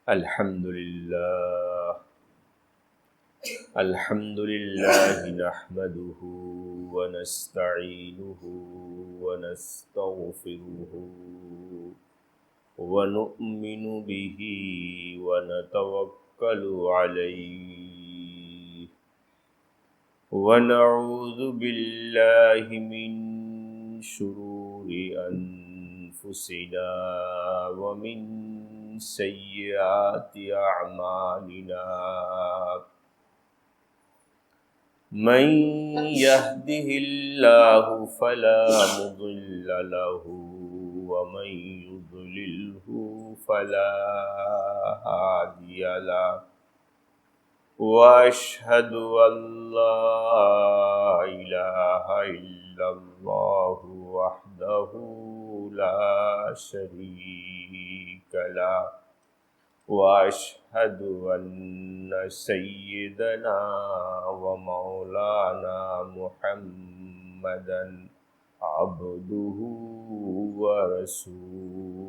الحمد لله الحمد لله نحمده ونستعينه ونستغفره ونؤمن به ونتوكل عليه ونعوذ بالله من شرور أنفسنا ومن سيئات أعمالنا من يهده الله فلا مضل له ومن يضلله فلا هادي له وأشهد أن لا إله إلا الله وحده لا شريك له وأشهد أن سيدنا ومولانا محمدا عبده ورسوله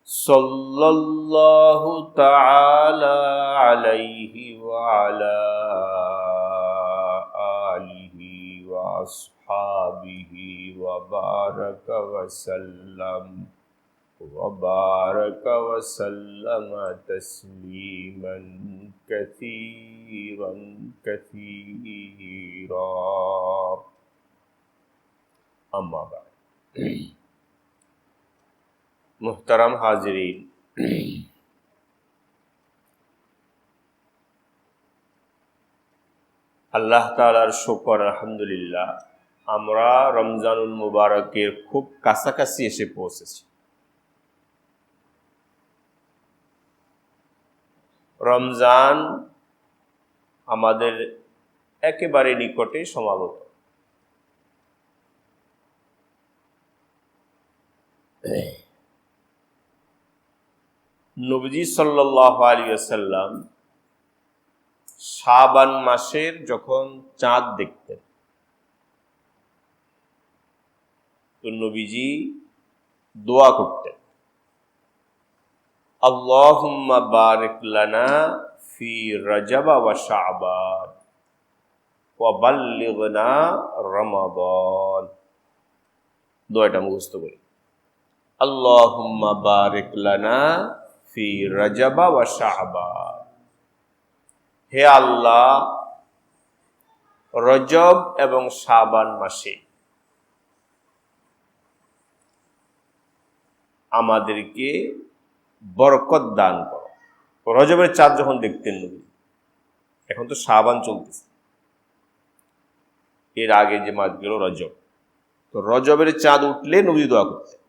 صلى الله تعالى عليه وعلى آله وأصحابه وبارك وسلم تسليما كثيرا أما بعد मुहतरम हाजिरीन, আল্লাহ তাআলার শুকর আলহামদুলিল্লাহ, আমরা রমজানুল মুবারকের খুব কাছাকাছি এসে পৌঁছেছি। রমজান আমাদের একেবারে নিকটে সমাগত। নবীজি সাল্লাল্লাহু আলাইহি ওয়াসাল্লাম শাবান মাসের যখন চাঁদ দেখতেন, তো নবীজি দোয়া করতেন, আল্লাহুম্মা বারিক লানা ফি রজব ওয়া শাবান ওয়া বাল্লিগনা রমাদান। দোয়াটা মুখস্থ করি, আল্লাহুম্মা বারিক লানা ফি রজব ওয়া শাবান। হে আল্লাহ, রজব এবং শাবান মাসে আমাদেরকে বরকত দান করো। রজবের চাঁদ যখন দেখতেন নবী, এখন তো শাবান চলতেছে, এর আগে যে মাস গেল রজব, তো রজবের চাঁদ উঠলে নবী দোয়া করতেন,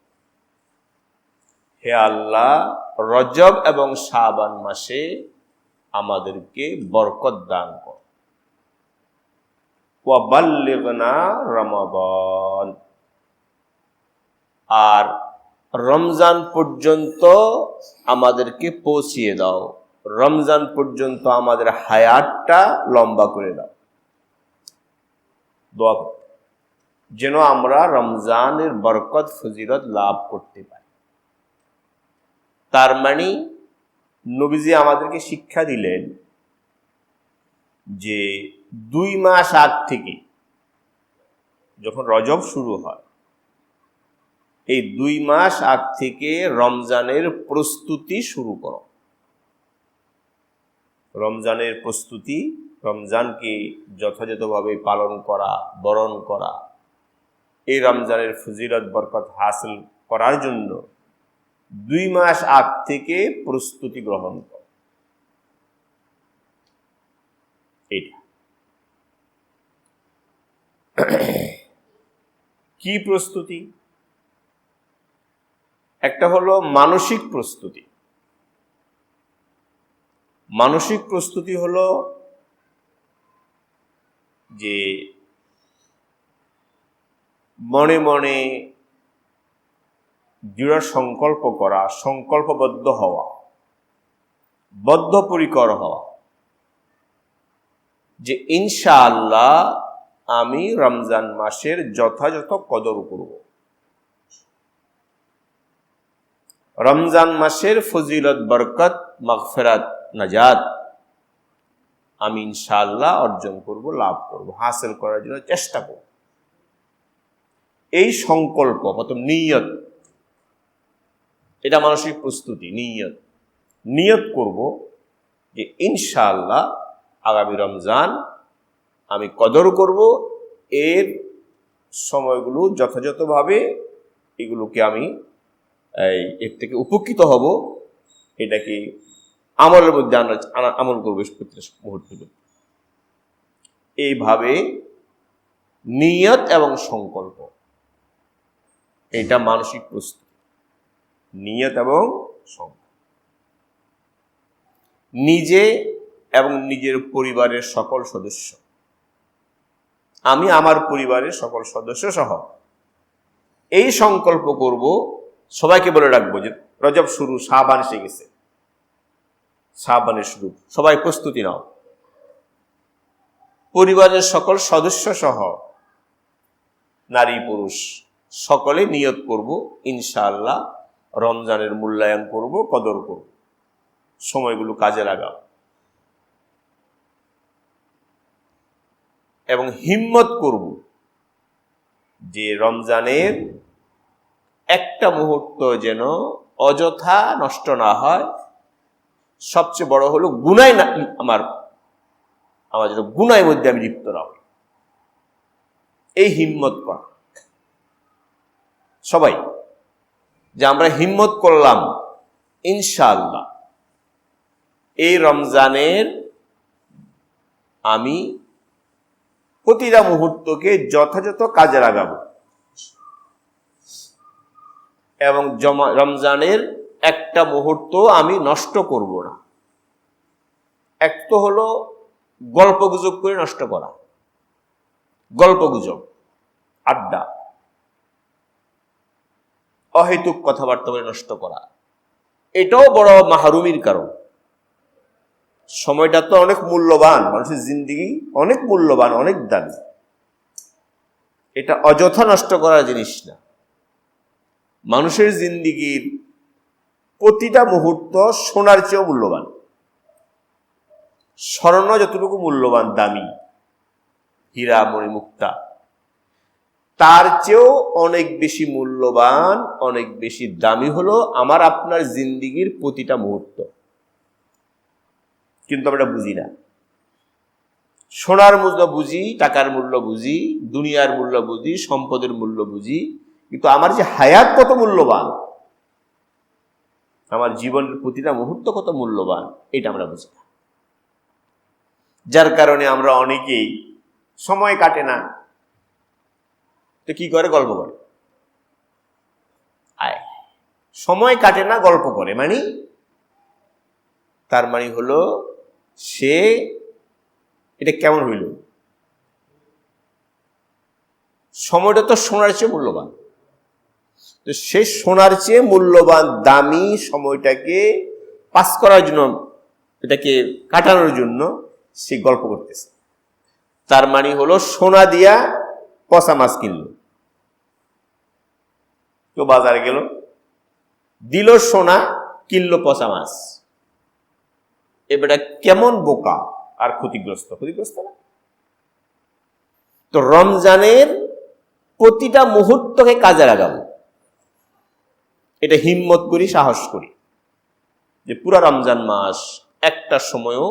হে আল্লাহ, রজব এবং শাবান মাসে আমাদেরকে বরকত দান করো। ওয়া বাল্লিগনা রমাদান, আর রমজান পর্যন্ত আমাদেরকে পৌঁছিয়ে দাও, রমজান পর্যন্ত আমাদের হায়াতটা লম্বা করে দাও। দোয়া যেন আমরা রমজানের বরকত ফজিলত লাভ করতে পারি। তার মানে নবীজি আমাদেরকে শিক্ষা দিলেন যে 2 মাস আগ থেকে যখন রজব শুরু হয়, এই 2 মাস আগ থেকে রমজানের প্রস্তুতি শুরু করো। রমজানের প্রস্তুতি, রমজানকে যথাযথভাবে পালন করা, বরণ করা, এই রমজানের ফজিলত বরকত হাসিল করার জন্য 2 মাস আগ থেকে প্রস্তুতি গ্রহণ কর। এটা কি প্রস্তুতি? একটা হলো মানসিক প্রস্তুতি। মানসিক প্রস্তুতি হলো যে মনে মনে দৃঢ় সংকল্প করা, সংকল্পবদ্ধ হওয়া, বদ্ধপরিকর হওয়া যে ইনশাআল্লাহ আমি রমজান মাসের যথাযথ কদর করব। রমজান মাসের ফজিলত, বরকত, মাগফিরাত, নাজাত আমি ইনশাআল্লাহ অর্জন করব, লাভ করব, হাসিল করার জন্য চেষ্টা করব। এই সংকল্প, প্রথম নিয়ত, এটা মানসিক প্রস্তুতি। নিয়ত করব যে ইনশাআল্লাহ আগামী রমজান আমি কদর করব, এর সময়গুলো যথাযথভাবে এগুলোকে আমি এর থেকে উপকৃত হব, এটাকে আমলের মধ্যে আমল করবো প্রত্যেক মুহূর্তে। এইভাবে নিয়ত এবং সংকল্প, এটা মানসিক প্রস্তুতি। নিয়ত এবং সংকল্প, নিজে এবং নিজের পরিবারের সকল সদস্য, আমি আমার পরিবারের সকল সদস্য সহ এই সংকল্প করব। সবাইকে বলে রাখবো যে রজব শুরু, শাবান এসে গেছে, শাবানের শুরু, সবাই প্রস্তুতি নাও। পরিবারের সকল সদস্য সহ নারী পুরুষ সকলে নিয়ত করব ইনশাআল্লাহ রমজানের মূল্যায়ন করব, কদর করব, সময়গুলো কাজে লাগাও এবং হিম্মত করব যে রমজানের একটা মুহূর্ত যেন অযথা নষ্ট না হয়। সবচেয়ে বড় হলো গুনায় না, আমার যেন গুনায় মধ্যে আমি লিপ্ত না হই, এই হিম্মত করা। সবাই যে আমরা হিম্মত করলাম ইনশাআল্লাহ এই রমজানের আমি প্রতিটা মুহূর্তকে যথাযথ কাজে লাগাবো এবং রমজানের একটা মুহূর্ত আমি নষ্ট করব না। এক তো হলো গল্প গুজব করে নষ্ট করা, গল্প গুজব, আড্ডা, অহেতুক কথাবার্তা করে নষ্ট করা, এটাও বড় মাহরুমির কারণ। সময়টা তো অনেক মূল্যবান, মানুষের জিন্দেগি অনেক মূল্যবান, অনেক দামি, এটা অযথা নষ্ট করার জিনিস না। মানুষের জিন্দেগির প্রতিটা মুহূর্ত সোনার চেয়েও মূল্যবান। স্বর্ণ যতটুকু মূল্যবান, দামি, হীরা মণি মুক্তা, তার চেয়েও অনেক বেশি মূল্যবান, অনেক বেশি দামি হলো আমার আপনার জিন্দেগির প্রতিটা মুহূর্ত। কিন্তু আমরা এটা বুঝি না। সোনার মূল্য বুঝি, টাকার মূল্য বুঝি, দুনিয়ার মূল্য বুঝি, সম্পদের মূল্য বুঝি, কিন্তু আমার যে হায়াত কত মূল্যবান, আমার জীবনের প্রতিটা মুহূর্ত কত মূল্যবান, এটা আমরা বুঝি না। যার কারণে আমরা অনেকেই সময় কাটে না, তো কি করে? গল্প করে। সময় কাটে না, গল্প করে, মানে তার মানে হলো সে, এটা কেমন হইল? সময়টা তো সোনার চেয়ে মূল্যবান, তো সে সোনার চেয়ে মূল্যবান দামি সময়টাকে পাস করার জন্য, এটাকে কাটানোর জন্য সে গল্প করতেছে। তার মানে হলো সোনা দিয়া পচা মাছ কিনলো। কেউ বাজারে গেল, দিল সোনা, কিনলো পচা মাছ। এবারে কেমন বোকা আর ক্ষতিগ্রস্ত না? তো রমজানের প্রতিটা মুহূর্তকে কাজে লাগাবো, এটা হিম্মত করি, সাহস করি যে পুরা রমজান মাস একটা সময়ও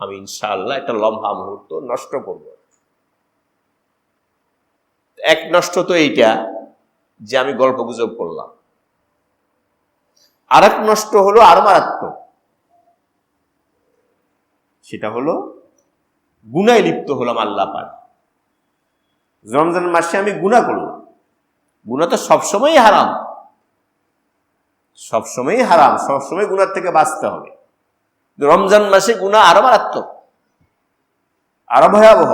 আমি ইনশাআল্লাহ একটা লম্বা মুহূর্ত নষ্ট করব। এক নষ্ট তো এইটা যে আমি গল্প গুজব করলাম, আর এক নষ্ট হলো আর মারাত্মক, সেটা হলো গুনায় লিপ্ত হলাম। আল্লাহ পাক রমজান মাসে আমি গুনাহ করলাম। গুনাহ তো সবসময়ই হারাম, সবসময়ই হারাম, সবসময় গুনার থেকে বাঁচতে হবে। রমজান মাসে গুনাহ আরো মারাত্মক, আরো ভয়াবহ।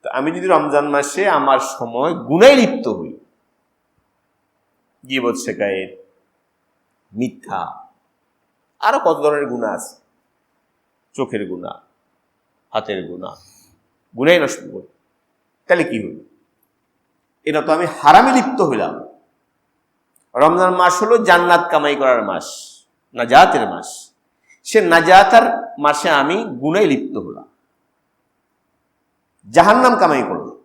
তো আমি যদি রমজান মাসে আমার সময় গুনায় লিপ্ত হই, গীবত, শিকায়েত, মিথ্যা, আরো কত ধরনের গুনাহ আছে, চোখের গুনাহ, হাতের গুনাহ, গুনায় নষ্ট করি, তাহলে কি হইল? এটা তো আমি হারামে লিপ্ত হইলাম। রমজান মাস হলো জান্নাত কামাই করার মাস, নাজাতের মাস। সে নাজাতের মাসে আমি গুনায় লিপ্ত হলাম, জাহান্নাম কামাই করলাম।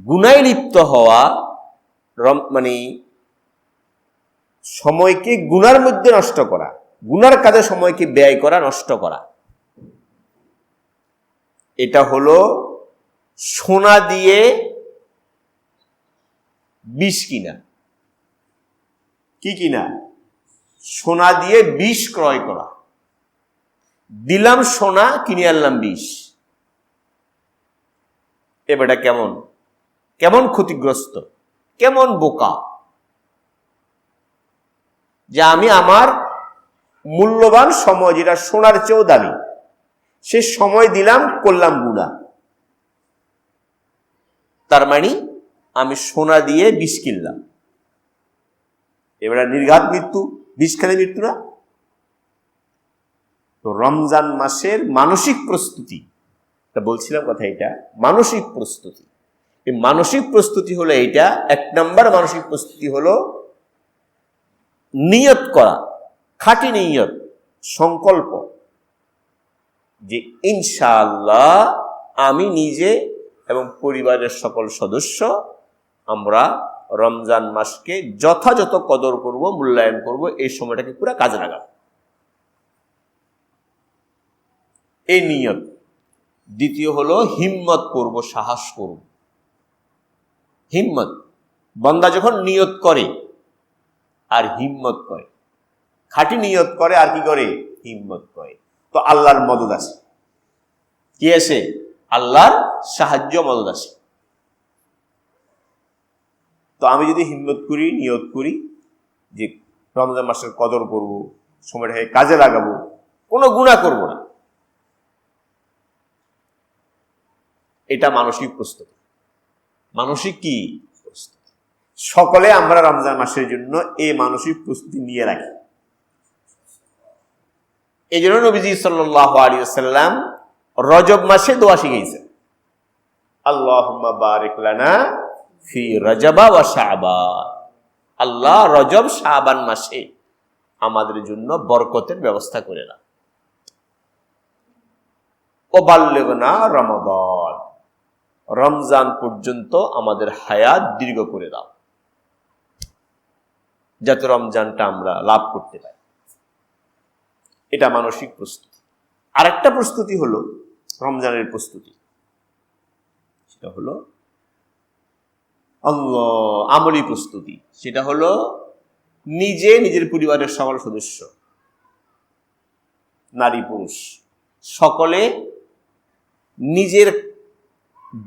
গুনায় লিপ্ত হওয়া মানে সময়কে গুনার মধ্যে নষ্ট করা, গুনার কাজে সময়কে ব্যয় করা, নষ্ট করা। এটা হলো সোনা দিয়ে বিষ কিনা। কি কিনা? সোনা দিয়ে বিষ ক্রয় করা। দিলাম সোনা, কিনে আনলাম বিষ। এবারটা কেমন কেমন ক্ষতিগ্রস্ত, কেমন বোকা, যে আমি আমার মূল্যবান সময়, যেটা সোনার চেয়েও দামি, সে সময় দিলাম, করলাম গুনাহ। তার মানে আমি সোনা দিয়ে বিষ কিনলাম। এবার নির্ঘাত মৃত্যু, বিষ খেলে মৃত্যু না? তো রমজান মাসের মানসিক প্রস্তুতি, বলছিলাম কথা, এটা মানসিক প্রস্তুতি। এই মানসিক প্রস্তুতি হলো এইটা। 1 নম্বর মানসিক প্রস্তুতি হলো নিয়ত করা, খাঁটি নিয়ত, সংকল্প, যে ইনশাআল্লাহ আমি নিজে এবং পরিবারের সকল সদস্য আমরা রমজান মাসকে যথাযথ কদর করব, মূল্যায়ন করব, এই সময়টাকে পুরো কাজে লাগাবো, এই নিয়ত। দ্বিতীয় হলো হিম্মত করব, সাহস করব। হিম্মত, বান্দা যখন নিয়ত করে আর হিম্মত করে, খাঁটি নিয়ত করে আর কি করে? হিম্মত করে, তো আল্লাহর মদদ আসে। কি আসে? আল্লাহর সাহায্য, মদদ আসে। তো আমি যদি হিম্মত করি, নিয়ত করি যে রমজান মাসের কদর করব, সময়টাকে কাজে লাগাবো, কোনো গুনাহ করব না, এটা মানসিক প্রস্তুতি। মানসিক কি প্রস্তুতি? সকলে আমরা রমজান মাসের জন্য এই মানসিক প্রস্তুতি নিয়ে রাখি। এই জন্য নবীজি সাল্লাল্লাহু আলাইহি ওয়াসাল্লাম রজব মাসে দোয়া শিখিয়েছেন, আল্লাহুম্মা বারিক লানা ফি রজবা ওয়া শাবান। আল্লাহ রজব শাবান মাসে আমাদের জন্য বরকতের ব্যবস্থা করে দাও। ও বাল্লিগনা রমাদান, রমজান পর্যন্ত আমাদের হায়াত দীর্ঘ করে দাও, যাতে রমজানটা আমরা লাভ করতে পারি। এটা মানসিক প্রস্তুতি। আরেকটা প্রস্তুতি হলো রমজানের প্রস্তুতি, সেটা হলো আমলি প্রস্তুতি। সেটা হলো নিজে, নিজের পরিবারের সকল সদস্য, নারী পুরুষ সকলে নিজের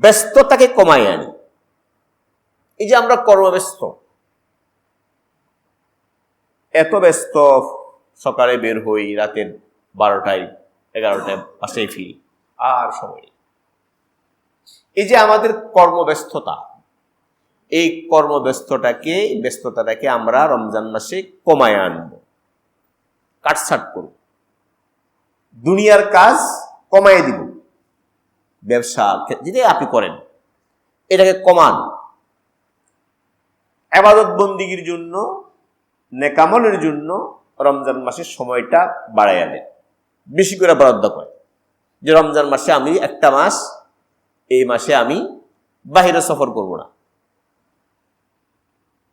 ব্যস্ততাকে কমায় আনি। এই যে আমরা কর্মব্যস্ত, এত ব্যস্ত, সকালে বের হই, রাতের 12টায় 11টায় বাসায় ফিরি, আর সময়। এই যে আমাদের কর্মব্যস্ততা, এই ব্যস্ততাটাকে আমরা রমজান মাসে কমায় আনব, কাটছাট করব, দুনিয়ার কাজ কমায় দিব। ব্যবসা যদি আপনি করেন, এটাকে কমান। ইবাদত বন্দিগির জন্য, নেকামলের জন্য রমজান মাসের সময়টা বাড়াইয়া দেয়, বেশি করে বরাদ্দ করে, যে রমজান মাসে আমি একটা মাস, এই মাসে আমি বাহিরে সফর করব না।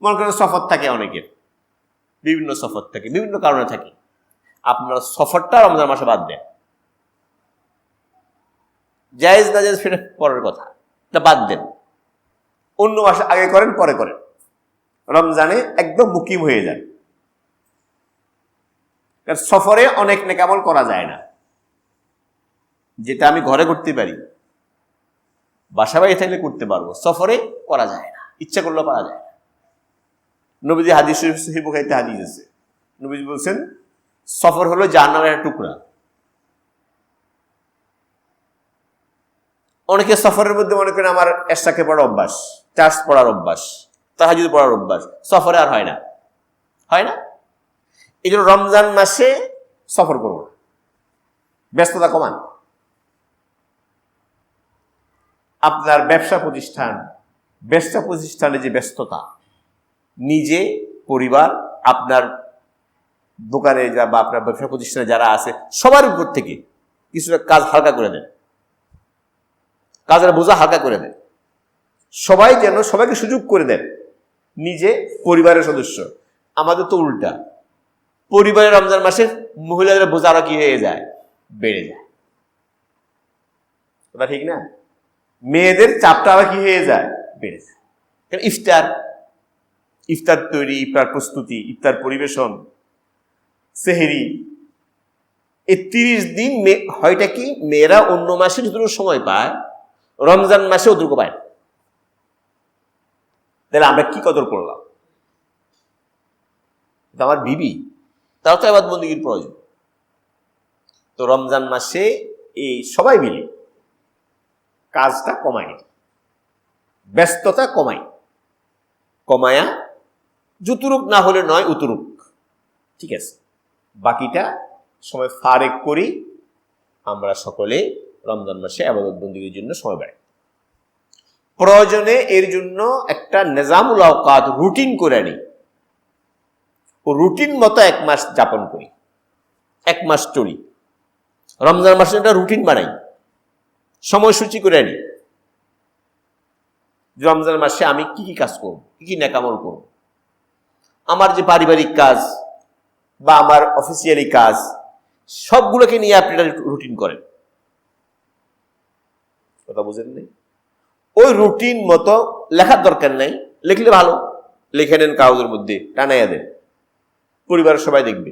মনে করেন সফর থাকে অনেকের, বিভিন্ন সফর থাকে, বিভিন্ন কারণে থাকে। আপনার সফরটা রমজান মাসে বাদ দেন, জায়েজ না জায়েজ সেটা পরের কথা, তা বাদ দেন। অন্য মাসে আগে করেন, পরে করেন, রমজানে একদম মুকিম হয়ে যান। সফরে অনেক নেকামল করা যায় না, যেটা আমি ঘরে করতে পারি, বাসা বাড়ি থাকলে করতে পারবো, সফরে করা যায় না, ইচ্ছা করলেও পারা যায় না। নবীজি হাদিস শরীফ বুখারীতে হাদিস আছে, নবীজি বলছেন সফর হলো জাহান্নামের একটা টুকরা। অনেকে সফরের মধ্যে মনে করেন আমার এশাকে পড়ার অভ্যাস, চার্জ পড়ার অভ্যাস, তাহাজ্জুদ পড়ার অভ্যাস, সফরে আর হয় না, হয় না। এই জন্য রমজান মাসে সফর করব না, ব্যস্ততা কমান। আপনার ব্যবসা প্রতিষ্ঠান, ব্যবসা প্রতিষ্ঠানে যে ব্যস্ততা, নিজে, পরিবার, আপনার দোকানে বা আপনার ব্যবসা প্রতিষ্ঠানে যারা আছে সবার উপর থেকে কিছুটা কাজ হালকা করে দেন, কাজের বোঝা হালকা করে দেন। সবাই যেন সবাইকে সুযোগ করে দেন, নিজে, পরিবারের সদস্য। আমাদের তো উল্টা, পরিবারের রমজান মাসে মহিলাদের বোঝা আরো কি হয়ে যায়, বেড়ে যায়। ওটা ঠিক না? মেয়েদের চাপটা আবার কি হয়ে যায়, বেড়ে যায়। ইফতার তৈরি, ইফতার প্রস্তুতি, ইফতার পরিবেশন, সেহরি, এই 30 দিন হয়টা কি মেয়েরা অন্য মাসে যতটুকু সময় পায় রমজান মাসে অতটুকু পায়। তাহলে আমরা কি কদর করলাম? আমার বিবি, তাও তো ইবাদত বন্দেগীর প্রয়োজন। তো রমজান মাসে এই সবাই মিলে কাজটা কমাই, ব্যস্ততা কমায়া যতটুক না হলে নয় অতটুক, ঠিক আছে, বাকিটা সময় ফারেক করি আমরা সকলে রমজান মাসে ইবাদত বন্দেগীর জন্য সময় ব্যয়। প্রয়োজনে এর জন্য একটা নিজামুল আওকাত রুটিন করে নিই, ও রুটিন মতো 1 মাস যাপন করি, 1 মাস চলি। রমজান মাসে একটা রুটিন বানাই, সময়সূচি করে নিই। রমজান মাসে আমি কি কি কাজ করব, কি কি নেকামল করব, আমার যে পারিবারিক কাজ বা আমার অফিসিয়ালি কাজ সবগুলোকে নিয়ে আপনি রুটিন করেন। কথা বুঝেন নাই? ওই রুটিন মতো লেখার দরকার নাই, লিখলে ভালো, লিখে নেন কাগজের মধ্যে, টানাইয়া দেন, পরিবারের সবাই দেখবে,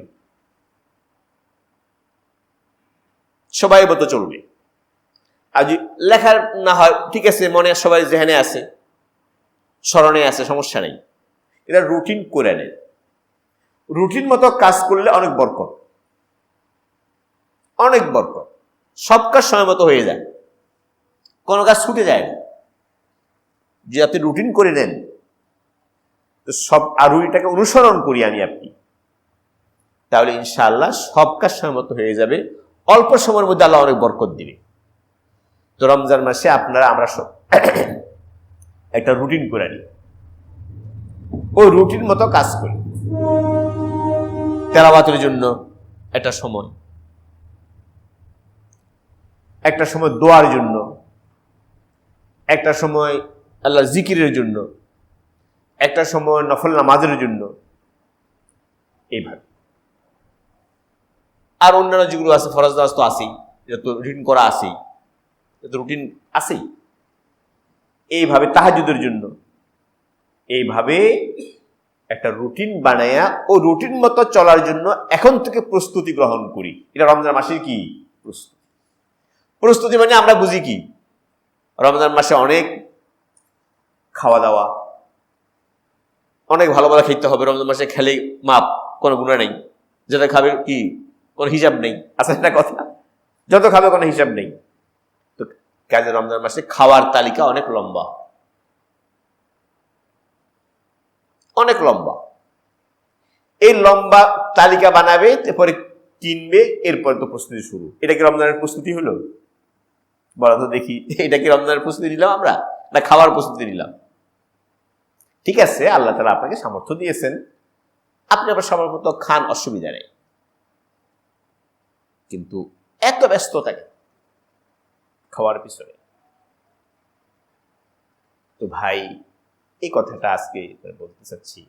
সবাই মতো চলবে। আর যদি লেখার না হয় ঠিক আছে, মনে সবাই জেহেনে আছে, স্মরণে আছে, সমস্যা নেই। এটা রুটিন করে নেন। রুটিন মতো কাজ করলে অনেক বরকত, অনেক বরকত। সব কাজ সময় মতো হয়ে যায়, কোনো কাজ ছুটে যায় না। যে আপনি রুটিন করে নেন, তো সব আর এটাকে অনুসরণ করি আমি আপনি, তাহলে ইনশাআল্লাহ সব কাজ সময় মতো হয়ে যাবে, অল্প সময়ের মধ্যে আল্লাহ অনেক বরকত দিবে। তো রমজান মাসে আমরা সব একটা রুটিন করে নিই, ওই রুটিন মতো কাজ করি। তেলাওয়াতের জন্য একটা সময়, একটা সময় দোয়ার জন্য, একটা সময় আল্লাহর জিকিরের জন্য, একটা সময় নফল নামাজের জন্য, এইভাবে। আর অন্যান্য যেগুলো আছে ফরজ নামাজ তো আছেই, এটা তো রুটিন করা আছেই, এটা রুটিন আছেই। এইভাবে তাহাজ্জুদের জন্য এইভাবে একটা রুটিন বানায়া ও রুটিন মতো চলার জন্য এখন থেকে প্রস্তুতি গ্রহণ করি। এটা রমজান মাসের কি প্রস্তুতি মানে আমরা বুঝি কি, রমজান মাসে অনেক খাওয়া দাওয়া, অনেক ভালো ভালো খেতে হবে। রমজান মাসে খেলে মাপ, কোনো গুণা নেই, যেটা খাবে কি কোনো হিসাব নেই, আছে একটা কথা, যত খাবে কোনো হিসাব নেই। তো কাজে রমজান মাসে খাওয়ার তালিকা অনেক লম্বা, অনেক লম্বা। এই লম্বা তালিকা বানাবে, তারপরে কিনবে, এরপরে তো প্রস্তুতি শুরু। এটা কি রমজানের প্রস্তুতি হলো? বলা তো দেখি, এটা কি রমজানের প্রস্তুতি নিলাম আমরা, না খাওয়ার প্রস্তুতি নিলাম? ঠিক আছে, আল্লাহ তাআলা আপনাকে সামর্থ্য দিয়েছেন, আপনি আবার সময় মতো খান, অসুবিধা নেই, কিন্তু এত ব্যস্ত থাকে খাওয়ার পিছনে। তো ভাই, এই কথাটা আজকে বলতে চাচ্ছি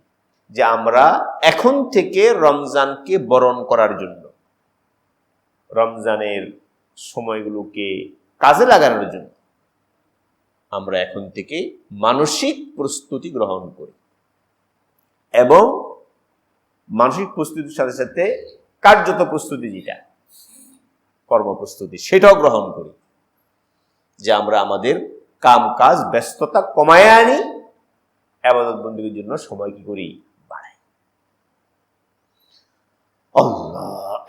যে আমরা এখন থেকে রমজানকে বরণ করার জন্য, রমজানের সময়গুলোকে কাজে লাগানোর জন্য আমরা এখন থেকে মানসিক প্রস্তুতি গ্রহণ করি, এবং মানসিক প্রস্তুতির সাথে সাথে কার্যত প্রস্তুতি, যেটা কর্মপ্রস্তুতি, সেটাও গ্রহণ করি, যে আমরা আমাদের কাম কাজ ব্যস্ততা কমায় আনি, ইবাদত বন্দেগীর জন্য সময় কি করি, বাড়াই। আল্লাহ,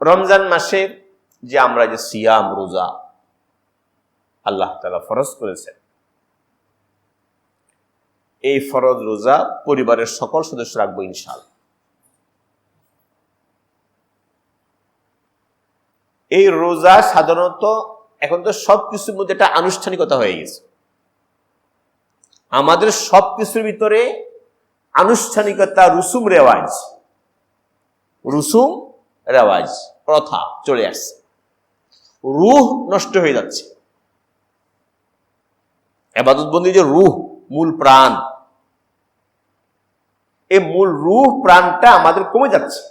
রমজান মাসে যে আমরা যে সিয়াম, রোজা আল্লাহ তাআলা ফরজ করেছেন, এই ফরজ রোজা পরিবারের সকল সদস্য রাখবো ইনশাআল্লাহ। এই রোজা সাধারণত এখন তো সবকিছুর মধ্যে একটা আনুষ্ঠানিকতা হয়ে গেছে। আমাদের সবকিছুর ভিতরে আনুষ্ঠানিকতা, রুসুম রেওয়াজ, প্রথা চলে আসছে। রূহ নষ্ট হয়ে যাচ্ছে। ইবাদতবন্দি যে রূহ, মূল প্রাণ, এই মূল রূহ প্রাণটা আমাদের কমে যাচ্ছে।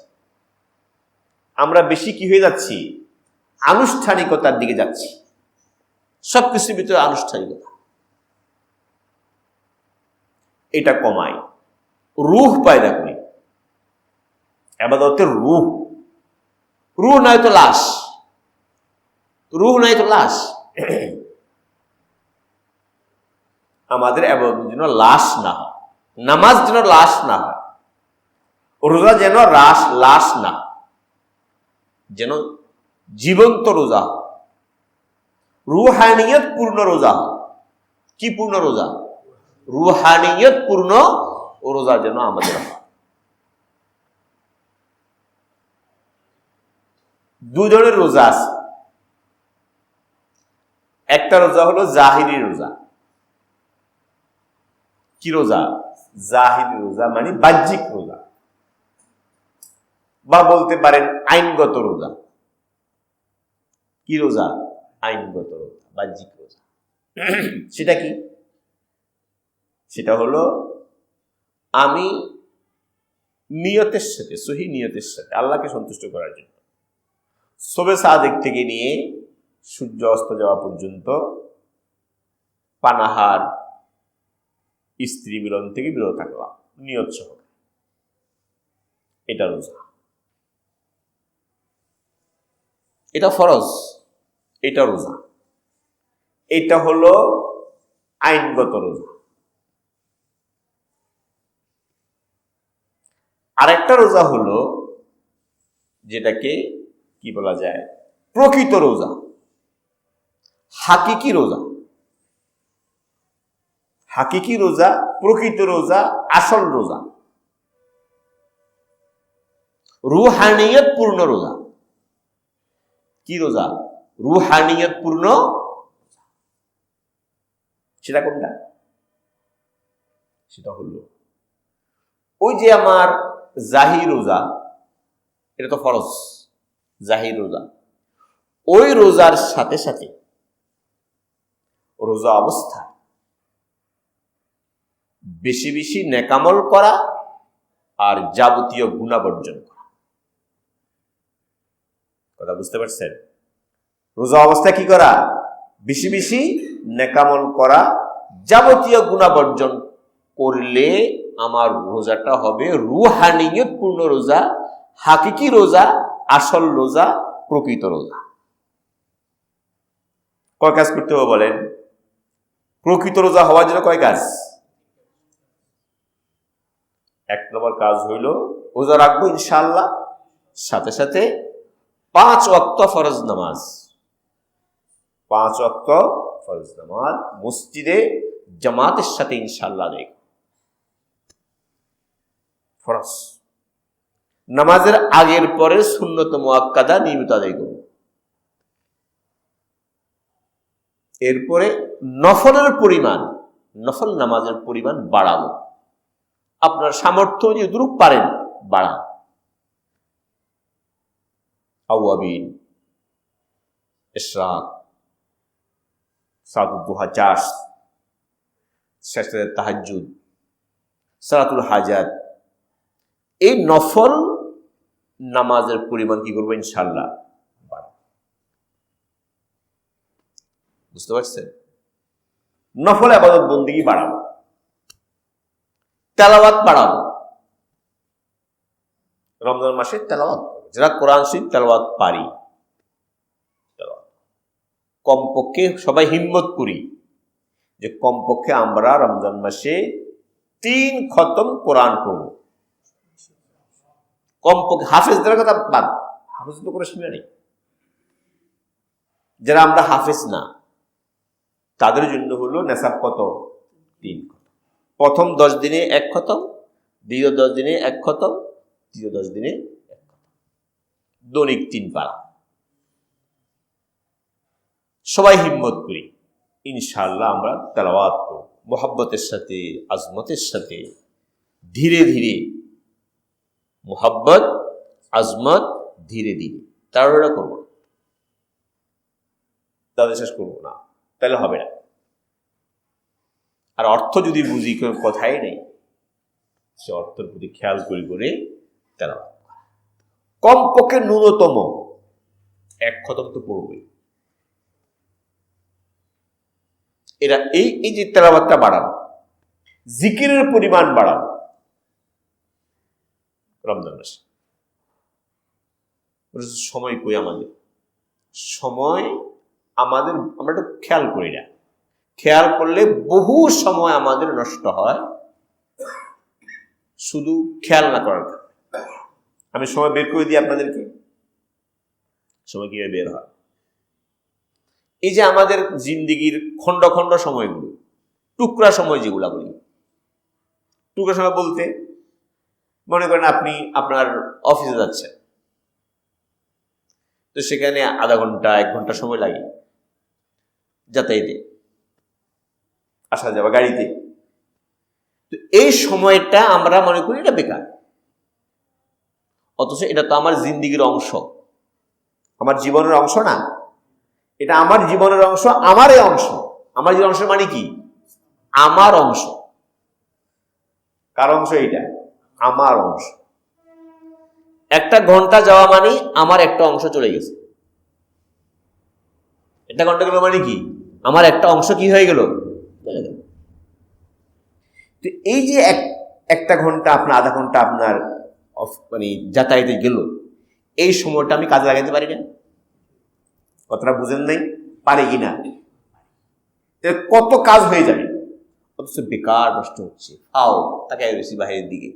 আমরা বেশি কি হয়ে যাচ্ছি? আনুষ্ঠানিকতার দিকে যাচ্ছি। সবকিছুর ভিতরে আনুষ্ঠানিকতা, এটা কমাই, রূহ পায়দা করি। ইবাদতের রূহ নাই তো লাশ, আমাদের ইবাদতের জন্য লাশ না হয়, নামাজ যেন লাশ না হয়, রোজা যেন লাশ না, যেন জীবন্ত রোজা, রুহানিয়ত পূর্ণ রোজা। কি পূর্ণ রোজা? রুহানিয়ত পূর্ণ রোজা যেন আমাদের হয়। দুই ধরনের রোজা আছে। একটা রোজা হলো জাহিরি রোজা। কি রোজা? জাহিরি রোজা মানে বাহ্যিক রোজা, বা বলতে পারেন আইনগত রোজা। কি রোজা? আইনগত রোজা, বাহ্যিক রোজা। সেটা কি? সেটা হলো আমি নিয়তের সাথে, সহি নিয়তের সাথে, আল্লাহকে সন্তুষ্ট করার জন্য শবে সাদেক থেকে নিয়ে সূর্য অস্ত যাওয়া পর্যন্ত পানাহার, স্ত্রী মিলন থেকে বিরত থাকলাম নিয়ত সহ। এটা রোজা, এটা ফরজ, এটা রোজা। এটা হলো আইনগত রোজা। আরেকটা রোজা হলো যেটাকে কি বলা যায়? প্রকৃত রোজা, হাকিকি রোজা। হাকিকি রোজা, প্রকৃত রোজা, আসল রোজা, রুহানিয়ত পূর্ণ রোজা। কি রোজা? রুহানিয়ত পূর্ণ। সেটা কোনটা? সেটা হলো ওই যে আমার জাহির রোজা, এটা তো ফরজ, জাহির রোজা। ওই রোজার সাথে সাথে রোজা অবস্থায় বেশি বেশি নেকামল করা আর যাবতীয় গুনাহ বর্জন করা। কথা বুঝতে পারছেন? রোজা অবস্থায় কি করা? বেশি বেশি নেকামল করা, যাবতীয় গুনাহ বর্জন করলে আমার রোজাটা হবে রুহানিয়ত পূর্ণ রোজা, হাকিকি রোজা, আসল রোজা, প্রকৃত রোজা। কয় কাজ করতে হবে বলেন? প্রকৃত রোজা হওয়ার জন্য কয় কাজ? এক নম্বর কাজ হইল রোজা রাখবো ইনশাআল্লাহ, সাথে সাথে 5 ওয়াক্ত ফরজ নামাজ, 5 ওয়াক্ত ফরজ নামাজ মসজিদে জামাতের সাথে ইনশাআল্লাহ আদায় ফরজ। নামাজের আগের পরে সুন্নত মুআক্কাদা নিয়মিত আদায় করব। এরপরে নফলের পরিমাণ, নফল নামাজের পরিমাণ বাড়াবো। আপনার সামর্থ্য যতটুকু পারেন বাড়ান। আওয়াবিন, ইশরাক, সালাতুল দুহা 4, শেষে তাহাজ্জুদ, সালাতুল হাজাত, এই নফল নামাজের পরিমাণ কি করবো? ইনশাআল্লাহ বাড়াবো। বুঝতে পারছেন? নফল ইবাদত বন্দেগী বাড়াবো, তেলাওয়াত বাড়াবো। রমজান মাসে তেলাওয়াত, যারা কোরআন শরীফ তেলাওয়াত পারি, কমপক্ষে সবাই হিম্মত করি যে কমপক্ষে আমরা রমজান মাসে 3 খতম কোরআন পড়ব। কমপক্ষে হাফেজদের কথা বাদ, হাফেজ তো করে শুনে নেই। যারা আমরা হাফেজ না, তাদের জন্য হলো নেশাব কত? 3 খতম। প্রথম 10 দিনে 1 খতম, দ্বিতীয় 10 দিনে 1 খতম, তৃতীয় 10 দিনে 1 খতম, দৈনিক 3 পারা। সবাই হিম্মত করি, ইনশাআল্লাহ আমরা তেলাওয়াত করব। মোহাব্বতের সাথে, আজমতের সাথে, ধীরে ধীরে, মোহাব্বত, আজমত, ধীরে ধীরে, তাড়াহুড়া করবো না, তাদের শেষ করবো না, তাহলে হবে না। আর অর্থ যদি বুঝি, কোনো কথাই নেই, সে অর্থের প্রতি খেয়াল করে তেলাওয়াত কমপক্ষে ন্যূনতম এক খতম তো পড়বে। এরা এই যে তেলাওয়াতটা বাড়ানো, জিকিরের পরিমাণ বাড়ানো রমজান মাসে। সময় কই আমাদের? সময় আমাদের, আমরা একটু খেয়াল করি না। খেয়াল করলে বহু সময় আমাদের নষ্ট হয় শুধু খেয়াল না করার কারণে। আমি সময় বের করে দিই আপনাদেরকে, সময় কিভাবে বের হয়। এই যে আমাদের জিন্দিগির খন্ড খন্ড সময়গুলো, টুকরা সময় যেগুলা বলি, টুকরা সময় বলতে মনে করেন আপনি আপনার অফিসে যাচ্ছেন, তো সেখানে আধা ঘন্টা 1 ঘন্টা সময় লাগে যাতায়াতে, আসা যাওয়া গাড়িতে। তো এই সময়টা আমরা মনে করি এটা বেকার, অথচ এটা তো আমার জিন্দিগির অংশ, আমার জীবনের অংশ না। এটা আমার জীবনের অংশ, আমারই অংশ। আমার জীবনের অংশ মানে কি? আমার অংশ। কার অংশ? এটা আমার অংশ। 1 ঘন্টা যাওয়া মানে আমার একটা অংশ চলে গেছে। 1 ঘন্টা গেল মানে কি? আমার একটা অংশ কি হয়ে গেল? চলে গেল। তো এই যে 1 ঘন্টা আপনার, আধা ঘন্টা আপনার মানে যাতায়াতে গেল, এই সময়টা আমি কাজে লাগাতে পারি না? কথাটা বুঝেন নাই? পারে কিনা? কত কাজ হয়ে যাবে, অথচ বেকার নষ্ট হচ্ছে। হাও তাকে রয়েছি বাহিরের দিকে,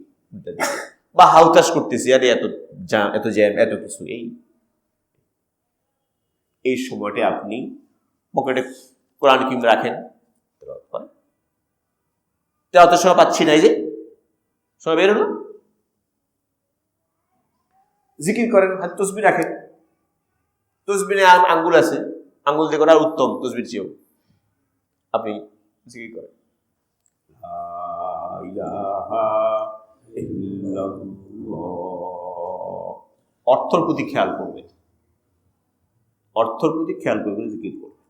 বা হাউতাস করতেছি, আরে এত জ্যাম, এত কিছু। এই সময়টা আপনি পকেটে কোরআন কিনে রাখেন, অত সময় পাচ্ছি না, এই যে সময় বের হলো, জিকির করেন, হাত তসবিহ রাখেন। তসবিহে আঙ্গুল আছে, আঙ্গুল দিয়ে করা উত্তম তসবির চেয়েও। আপনি জিকির করেন, অর্থের প্রতি খেয়াল করবে, অর্থের প্রতি খেয়াল করবে, জিকির করবে।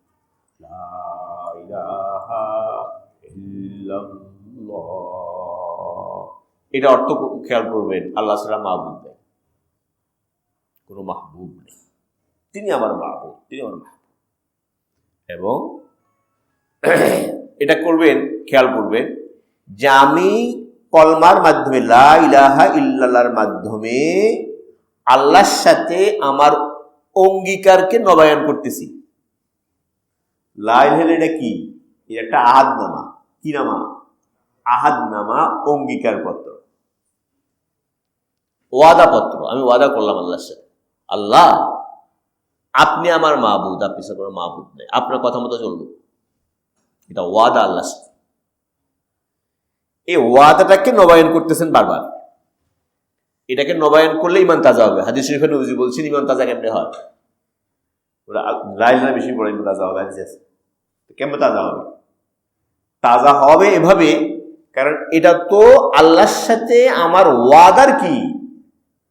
এটা অর্থ খেয়াল করবেন। আল্লাহ ছাড়া মাহবুব নেই, কোনো মাহবুব নেই, তিনি আমার মাহবুব, তিনি আমার মাহবুব। এবং এটা করবেন, খেয়াল করবেন যে আমি কলমার মাধ্যমে, লা ইলাহা ইল্লাল্লাহর মাধ্যমে আল্লাহর সাথে আমার অঙ্গীকারকে নবায়ন করতেছি। লা ইলাহা এটা কি? এটা একটা আহাদনামা। কি নামা? আহাদনামা, অঙ্গীকার পত্র, ওয়াদা পত্র। আমি ওয়াদা করলাম আল্লাহর সাথে, আল্লাহ আপনি আমার মাহবুদ, আপনি ছাড়া কোনো মাহবুদ নেই, আপনার কথা মতো চলবো। এটা ওয়াদা আল্লাহর সাথে। এই ওয়াদাটাকে নবায়ন করতেছেন বারবার। এটাকে নবায়ন করলে ইমান তাজা হবে। হাদিস শরীফে নবীজি বলছেন, ইমান তাজা কেমনে হয়? লাইলা বেশি পড়ে ইমান তাজা হবে। কেমনে তাজা হবে? তাজা হবে এভাবে, কারণ এটা তো আল্লাহর সাথে আমার ওয়াদার কি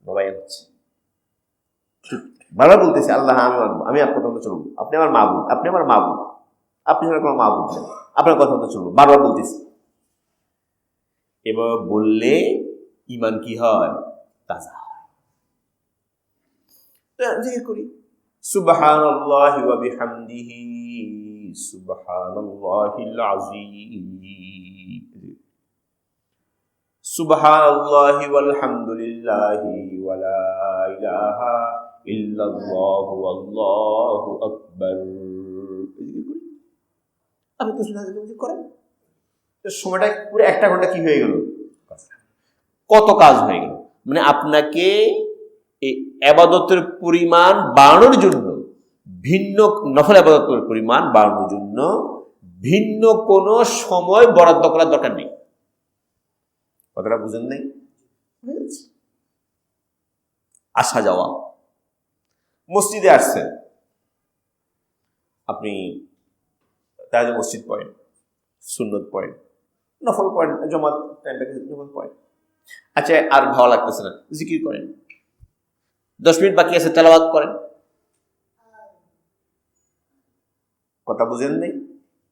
নবায়ন হচ্ছে। বারবার বলতেছি, আল্লাহ আমি আপনার কথা মতো চলবো, আপনি আমার মাহবুব, আপনি আমার মাহবুব, আপনি আমার কোনো মাহবুব নেই, আপনার কথা মতো চলবো, বারবার বলতেছি। এবার বললে ইমান কি হয়? তাজা হয়। জিকির করি, সুবহানাল্লাহি ওয়া বিহামদিহি সুবহানাল্লাহিল আযীম, সুবহানাল্লাহি ওয়াল হামদুলিল্লাহি ওয়া লা ইলাহা ইল্লাল্লাহু আল্লাহু আকবার। আপনি তো শুনে করেন, সময়টা পুরো 1 ঘন্টা কি হয়ে গেল? কত কাজ হয়ে গেল। মানে আপনাকে এই ইবাদতের পরিমাণ বাড়ানোর জন্য, ভিন্ন নফল ইবাদতের পরিমাণ বাড়ানোর জন্য ভিন্ন কোনো সময় বরাদ্দ করার দরকার নেই। কথাটা বুঝেন নাই? আসা যাওয়া, মসজিদে আসছেন, আপনি তাহলে মসজিদ পড়েন, সুন্নত পড়েন, নফল পড়েন, জমাত টাইমটাকে জমাত পড়েন। আচ্ছা, আর ভালো লাগতেছে না, জিকির করেন। 10 মিনিট বাকি আছে, তেলাওয়াত করেন। কথা বুঝেন নাই?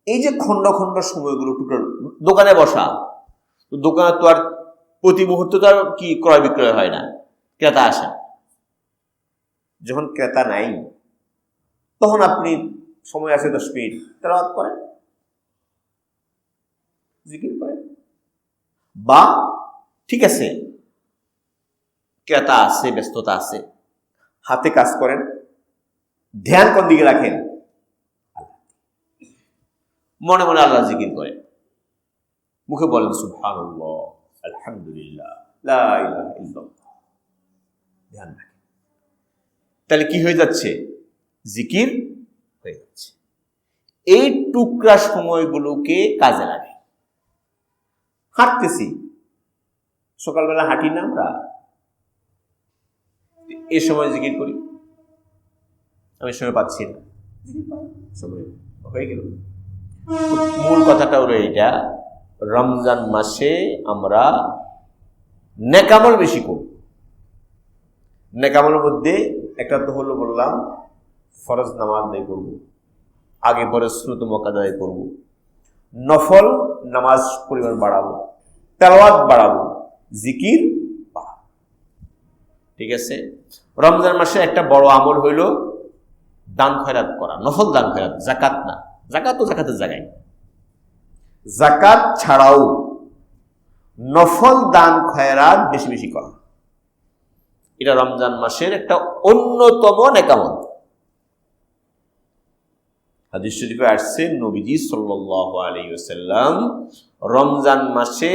এই যে খন্ড খন্ড সময়গুলো, টোটাল দোকানে বসা, দোকানে তো আর প্রতি মুহূর্তে তো আর কি ক্রয় বিক্রয় হয় না, ক্রেতা আসে। যখন ক্রেতা নাই তখন আপনি সময় আছে 10 মিনিট, তেলাওয়াত করেন, জিকির করেন। বা ঠিক আছে, ক্রেতা আছে, ব্যস্ততা আছে, হাতে কাজ করেন, ধ্যান কোন দিকে রাখেন? মনে মনে আল্লাহ জিকির করেন, মুখে বলেন সুবহানাল্লাহ, আলহামদুলিল্লাহ, লা ইলাহা ইল্লাল্লাহ, ধ্যান রাখেন। তাহলে কি হয়ে যাচ্ছে? জিকির হয়ে যাচ্ছে। এই টুকরা সময়গুলোকে কাজে লাগে। হাঁটতেছি, সকালবেলা হাঁটি না আমরা, এই সময় জিকির করি, আমি সময় পাচ্ছি না, সময় হয়ে গেল। মূল কথাটা হলো এইটা, রমজান মাসে আমরা নেকামল বেশি করব। নেকামলের মধ্যে একটা তো হলো, বললাম, ফরজ নামাজ আদায় করব, আগে পরে সুন্নত মুআক্কাদা আদায় করব, নফল নামাজ পরিমাণ বাড়াবো, তেলাওয়াত বাড়াবো, জিকির বাড়াবো। ঠিক আছে? রমজান মাসে একটা বড় আমল হইল দান খয়রাত করা, নফল দান খয়রাত, যাকাত না। যাকাত তো যাকাতের জায়গায়, যাকাত ছাড়াও নফল দান খয়রাত বেশি বেশি করা, এটা রমজান মাসের একটা অন্যতম নেকামল। হাদিস শরীফে আসছে, নবীজি সাল্লাল্লাহু আলাইহি ওয়াসাল্লাম রমজান মাসে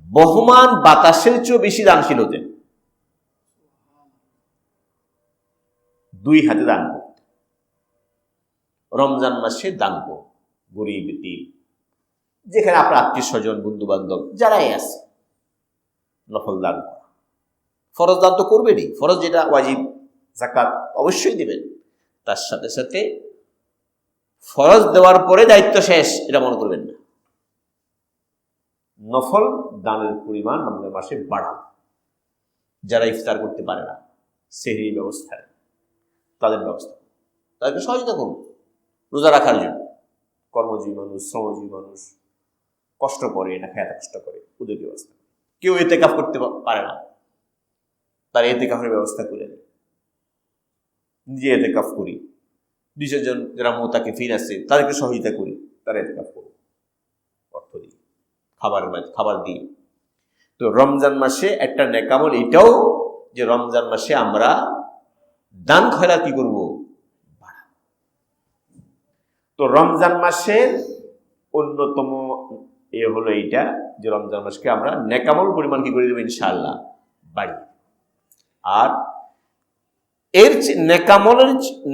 বহমান বাতাসের চেয়ে বেশি দানশীল হতেন। 2 হাতে দান করতেন। রমজান মাসে দান করুন, গরিব এতিম, যেখানে আপনার আত্মীয় স্বজন, বন্ধু বান্ধব যারাই আছে, নফল দান করা। ফরজ দান তো করবেনই, ফরজ যেটা ওয়াজিব, যাকাত অবশ্যই দিবেন। তার সাথে সাথে ফরজ দেওয়ার পরে দায়িত্ব শেষ, এটা মনে করবেন না। নফল দানের পরিমাণ রমজান মাসে বাড়ান। যারা ইফতার করতে পারে না, সেহরি ব্যবস্থায় তাদের ব্যবস্থা, তাদেরকে সহযোগিতা করুন রোজা রাখার জন্য। কর্মজীবী মানুষ, শ্রমজীবী মানুষ কষ্ট করে, না খায় কষ্ট করে, ওদের ব্যবস্থা। কেউ ইতিকাফ করতে পারে না, তার ইতিকাফের ব্যবস্থা করে দেয়। নিজে ইতিকাফ করি, 200 জন যারা মুতাকিফিন আছে তাদেরকে সহযোগিতা করি, তারা ইতিকাফ করুন, অর্থ দিই, খাবার দিই। তো রমজান মাসে একটা নেকামল এটাও যে রমজান মাসে আমরা দান খয়রাত কি করব? তো রমজান মাসের অন্যতম হলো এইটা যে রমজান মাসকে আমরা নেকামল পরিমাণ কি করে দেবো ইনশাআল্লাহ বাড়ি। আর এর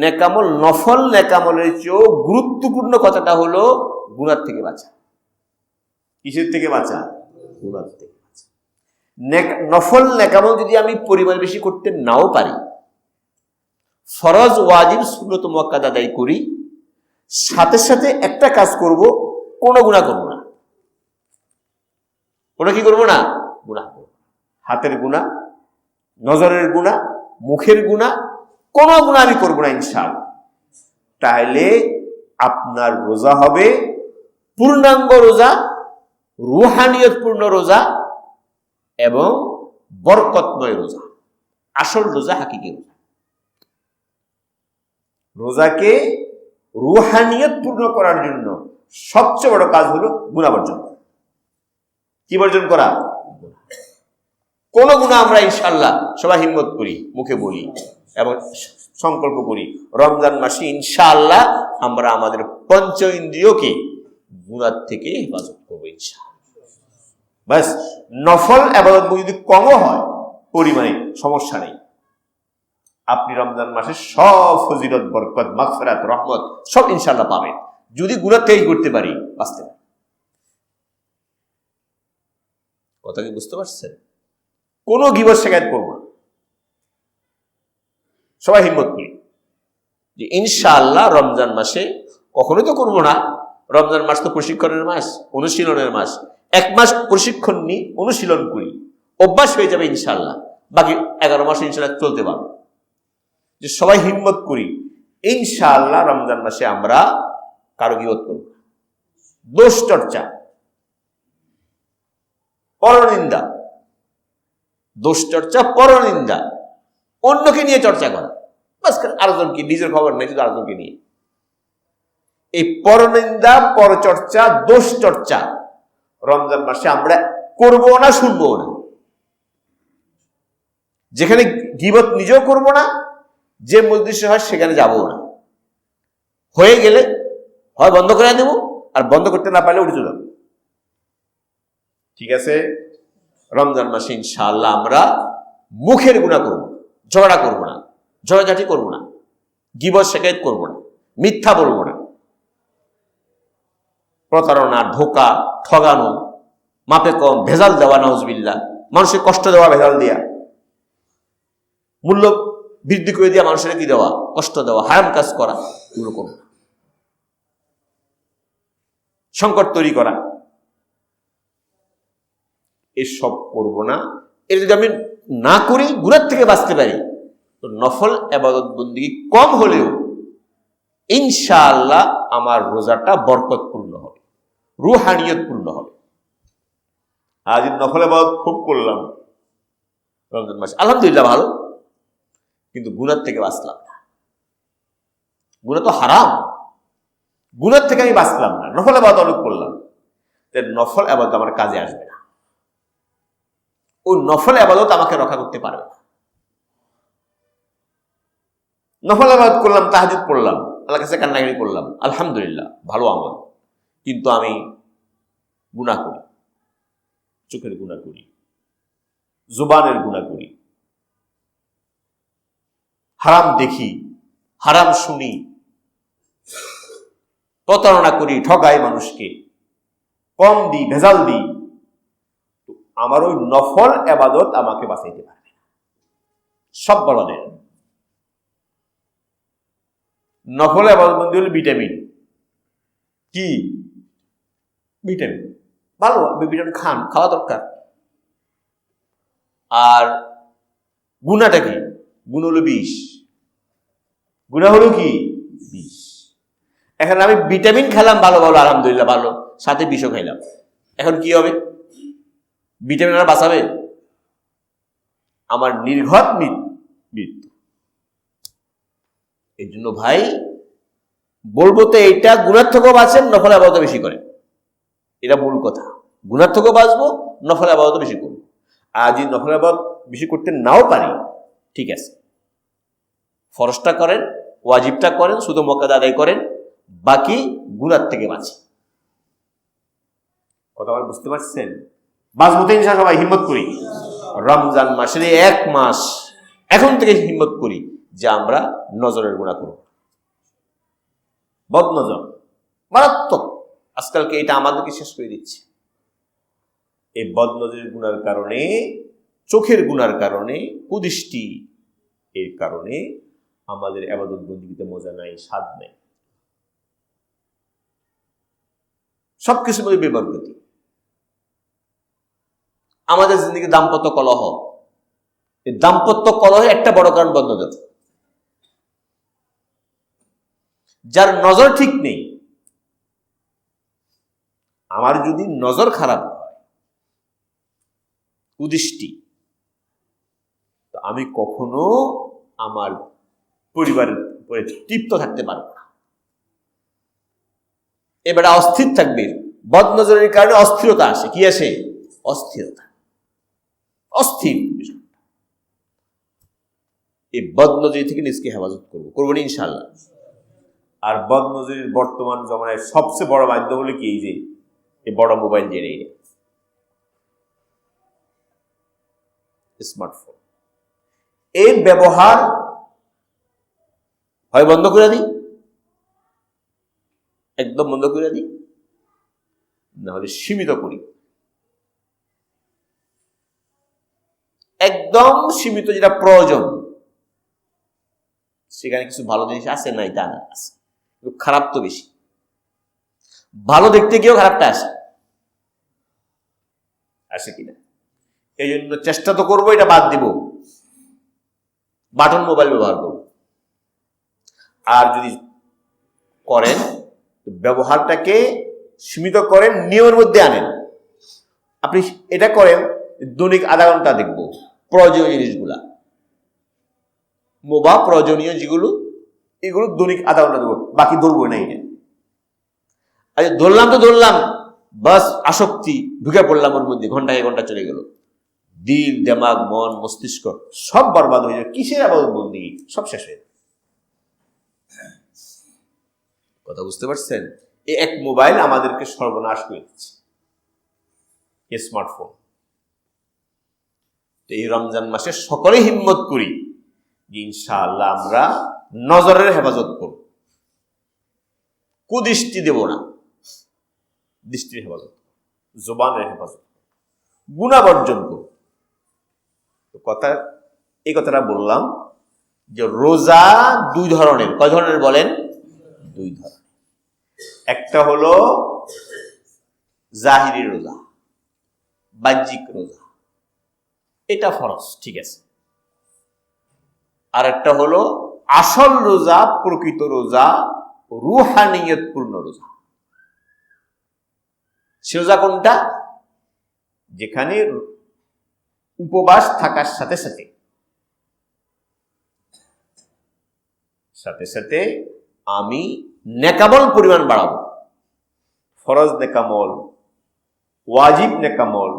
নেকামল নফল নেকামলের চেয়েও গুরুত্বপূর্ণ কথাটা হলো গুনাহ থেকে বাঁচা। কিসের থেকে বাঁচা? গুনাহ থেকে বাঁচা। নফল নেকামল যদি আমি পরিমাণ বেশি করতে নাও পারি, ফরজ ওয়াজিব সুন্নত মুআক্কাদা আদায় করি, সাথে সাথে একটা কাজ করব, কোনো গুনাহ করব না। কোনো কি করব না? গুনাহ করব। হাতের গুনাহ, নজরের গুনাহ, মুখের গুনাহ, কোনো গুনাহ আমি করব না ইনশাআল্লাহ। তাহলে আপনার রোজা হবে পূর্ণাঙ্গ রোজা, রুহানিয়তপূর্ণ রোজা এবং বরকতময় রোজা, আসল রোজা, হাকিকি রোজা। রোজাকে রুহানিয়ত পূর্ণ করার জন্য সবচেয়ে বড় কাজ হলো গুনাহ বর্জন করা। কি বর্জন করা? কোন গুনাহ আমরা ইনশাআল্লাহ সবাই হিম্মত করি, মুখে বলি এবং সংকল্প করি, রমজান মাসে ইনশাআল্লাহ আমরা আমাদের পঞ্চ ইন্দ্রিয়কে গুনাহ থেকে হেফাজত করবো ইনশাআল্লাহ। বাস, নফল ইবাদত যদি কমও হয় পরিমাণে সমস্যা নেই, আপনি রমজান মাসে সব ফজিলত, বরকত, মাগফিরাত, রহমত সব ইনশাআল্লাহ পাবেন যদি গুনাহ থেকে করতে পারি, বাঁচতে পারি। কথা কি বুঝতে পারছেন? কোনো গীবত শিকায়ত করবো না, সবাই হিম্মত করি যে ইনশাআল্লাহ রমজান মাসে কখনোই তো করবো না, রমজান মাস তো প্রশিক্ষণের মাস, অনুশীলনের মাস। 1 মাস প্রশিক্ষণ নিই, অনুশীলন করি, অভ্যাস হয়ে যাবে ইনশাল্লাহ। বাকি 11 মাস ইনশাল্লাহ চলতে পারবো। যে সবাই হিম্মত করি, ইনশাআল্লাহ রমজান মাসে আমরা কারো গীবত করব, দোষ চর্চা, পরনিন্দা, দোষ চর্চা, পরনিন্দা, অন্যকে নিয়ে চর্চা করা, বাস আরেকজনকে, নিজের খবর নেই, শুধু আরেকজনকে নিয়ে। এই পরনিন্দা, পরচর্চা, দোষ চর্চা রমজান মাসে আমরা করবো না, শুনবো না। যেখানে গীবত নিজেও করব না, যে মজলিসে হয় সেখানে যাবো না। হয়ে গেলে হয় বন্ধ করে দেব, আর বন্ধ করতে না পারলে উঠে চলে যাবো। ঠিক আছে? রমজান মাসে ইনশাআল্লাহ আমরা মুখের গুনাহ করব, ঝগড়া করব না, ঝগড়াঝাটি করব না, গীবত শিকায়ত করব না, মিথ্যা বলবো না, প্রতারণা, ধোঁকা, ঠগানো, মাপে কম, ভেজাল দেওয়া, নাউজুবিল্লাহ, মানুষের কষ্ট দেওয়া, ভেজাল দেওয়া, মূল্য বৃদ্ধি করে দেওয়া, মানুষের কি দেওয়া, কষ্ট দেওয়া, হারাম কাজ করা, এগুলো করব না। সংকট তৈরি করা, এসব করব না। এর যদি আমি না করি, গুনাহ থেকে বাঁচতে পারি, তো নফল ইবাদত বন্দেগী কম হলেও ইনশাআল্লাহ আমার রোজাটা বরকতপূর্ণ হবে, রুহানিয়তপূর্ণ হবে। আজ নফল ইবাদত খুব করলাম রমজান মাসে, আলহামদুলিল্লাহ ভালো, কিন্তু গুনাহ থেকে বাঁচলাম না। গুনাহ তো হারাম, গুনাহ থেকে আমি বাঁচলাম না। নফল ইবাদত অনেক করলাম, তাই নফল ইবাদত আমার কাজে আসবে না। ওই নফল ইবাদত আমাকে রক্ষা করতে পারবে না। নফল ইবাদত করলাম, তাহাজ্জুদ পড়লাম, আল্লাহর কাছে কান্নাকাটি করলাম, আলহামদুলিল্লাহ ভালো আমল, কিন্তু আমি গুনাহ করি, চোখের গুনাহ করি, জুবানের গুনাহ করি, হারাম দেখি, হারাম শুনি, প্রতারণা করি, ঠগাই মানুষকে, কম দিই, ভেজাল দিই, আমার ওই নফল ইবাদত আমাকে বাঁচাইতে পারবে না। সব বড়দের নফল ইবাদত বন্দী হলো ভিটামিন। কি ভিটামিন? ভালো, ভিটামিন খান, খাওয়া দরকার। আর গুনাহটা কি? গুনাহ হলো বিষ। গুনাহ হলো কি? বিষ। এখন আমি ভিটামিন খেলাম ভালো ভালো, আলহামদুলিল্লাহ ভালো, সাথে বিষও খাইলাম, এখন কি হবে? ভিটামিন আর বাঁচাবে? আমার নির্ঘাত মৃত্যু। এই জন্য ভাই বলবো তো, এইটা গুনাহ থেকেও বাঁচেন, নফল ইবাদত বেশি করেন, এটা মূল কথা। গুনাহ থেকেও বাঁচবো, নফল ইবাদত বেশি করবো। আর যদি নফল ইবাদত বেশি করতে নাও পারি, ঠিক আছে, ফরজটা করেন, ওয়াজিবটা করেন, শুধু মুআক্কাদ আদায় করেন, বাকি গুনাহ থেকে বাঁচি। কথা বল, বুঝতে পারছেন? বাঁচবো তো ইনশাআল্লাহ। সবাই হিম্মত করি, রমজান মাসের 1 মাস এখন থেকে হিম্মত করি যে আমরা নজরের গুনাহ করব। বদনজর মারাত্মক, আজকালকে এটা আমাদেরকে শেষ করে দিচ্ছে। এই বদনজরের গুনার কারণে, চোখের গুনার কারণে, কুদৃষ্টি, এর কারণে আমাদের ইবাদত বন্দেগীতে মজা নাই, স্বাদ নেই, সবকিছুর মধ্যে বেবরকতি। আমাদের জিন্দেগি দাম্পত্য কলহ, এই দাম্পত্য কলহের একটা বড় কারণ বদনজর। যার নজর ঠিক নেই, আমার যদি নজর খারাপ হয়, কুদৃষ্টি, তো আমি কখনো আমার পরিবারের উপরে তৃপ্ত থাকতে পারবো না। এবারে অস্থির থাকবে। বদনজরের কারণে অস্থিরতা আসে। কি আসে? অস্থিরতা, অস্থির। এই বদনজরি থেকে নিজকে হেফাজত করবো না ইনশাআল্লাহ। আর বদনজরির বর্তমান জমানায় সবচেয়ে বড় মাধ্যম হলো কি? এই যে এই বড় মোবাইল, জেনে স্মার্টফোন, এর ব্যবহার হয় বন্ধ করে দিই, একদম বন্ধ করে দিই, না হলে সীমিত করি। একদম সীমিত, যেটা প্রয়োজন। সেখানে কিছু ভালো জিনিস আছে, নাই তা না, আছে, কিন্তু খারাপ তো বেশি। ভালো দেখতে গিয়েও খারাপটা আসে, আসে কিনা? এই জন্য চেষ্টা তো করবো এটা বাদ দিব, বাটন মোবাইল ব্যবহার করব। আর যদি করেন ব্যবহারটাকে সীমিত করেন, নিয়মের মধ্যে আনেন। আপনি এটা করেন, দৈনিক আধা ঘন্টা দেখবো প্রয়োজনীয় জিনিসগুলা, প্রয়োজনীয় যেগুলো এগুলো দৈনিক আধা ঘন্টা দেবো, বাকি ধরবো না। এটা আচ্ছা ধরলাম তো ধরলাম, বাস আসক্তি ঢুকে পড়লাম ওর মধ্যে, ঘন্টা এক ঘন্টা চলে গেল, দিল দেমাগ মন মস্তিষ্ক সব বরবাদ হয়ে যাবে। কিসের আবার বন্দি, সব শেষ হয়ে যাবে। কথা বুঝতে পারছেন? এই এক মোবাইল আমাদেরকে সর্বনাশ করে দিচ্ছে, স্মার্টফোন। তো এই রমজান মাসে সকলে হিম্মত করি যে ইনশাআল্লাহ আমরা নজরের হেফাজত করব, কুদৃষ্টি দেব না, দৃষ্টির হেফাজত, জবানের হেফাজত, গুনাহ বর্জন করব। এই কথাটা বললাম যে রোজা দুই ধরনের। কয় ধরনের বলেন? দুই ধরনের। একটা হলো জাহিরি রোজা, বাহ্যিক রোজা, এটা ফরজ, ঠিক আছে। আর একটা হলো আসল রোজা, প্রকৃত রোজা, রুহানিয়ত পূর্ণ রোজা। সে রোজা কোনটা? যেখানে উপবাস থাকার সাথে সাথে আমি নেকামল পরিমাণ বাড়াবো। ফরজ নেকামল, ওয়াজিব নেকামল,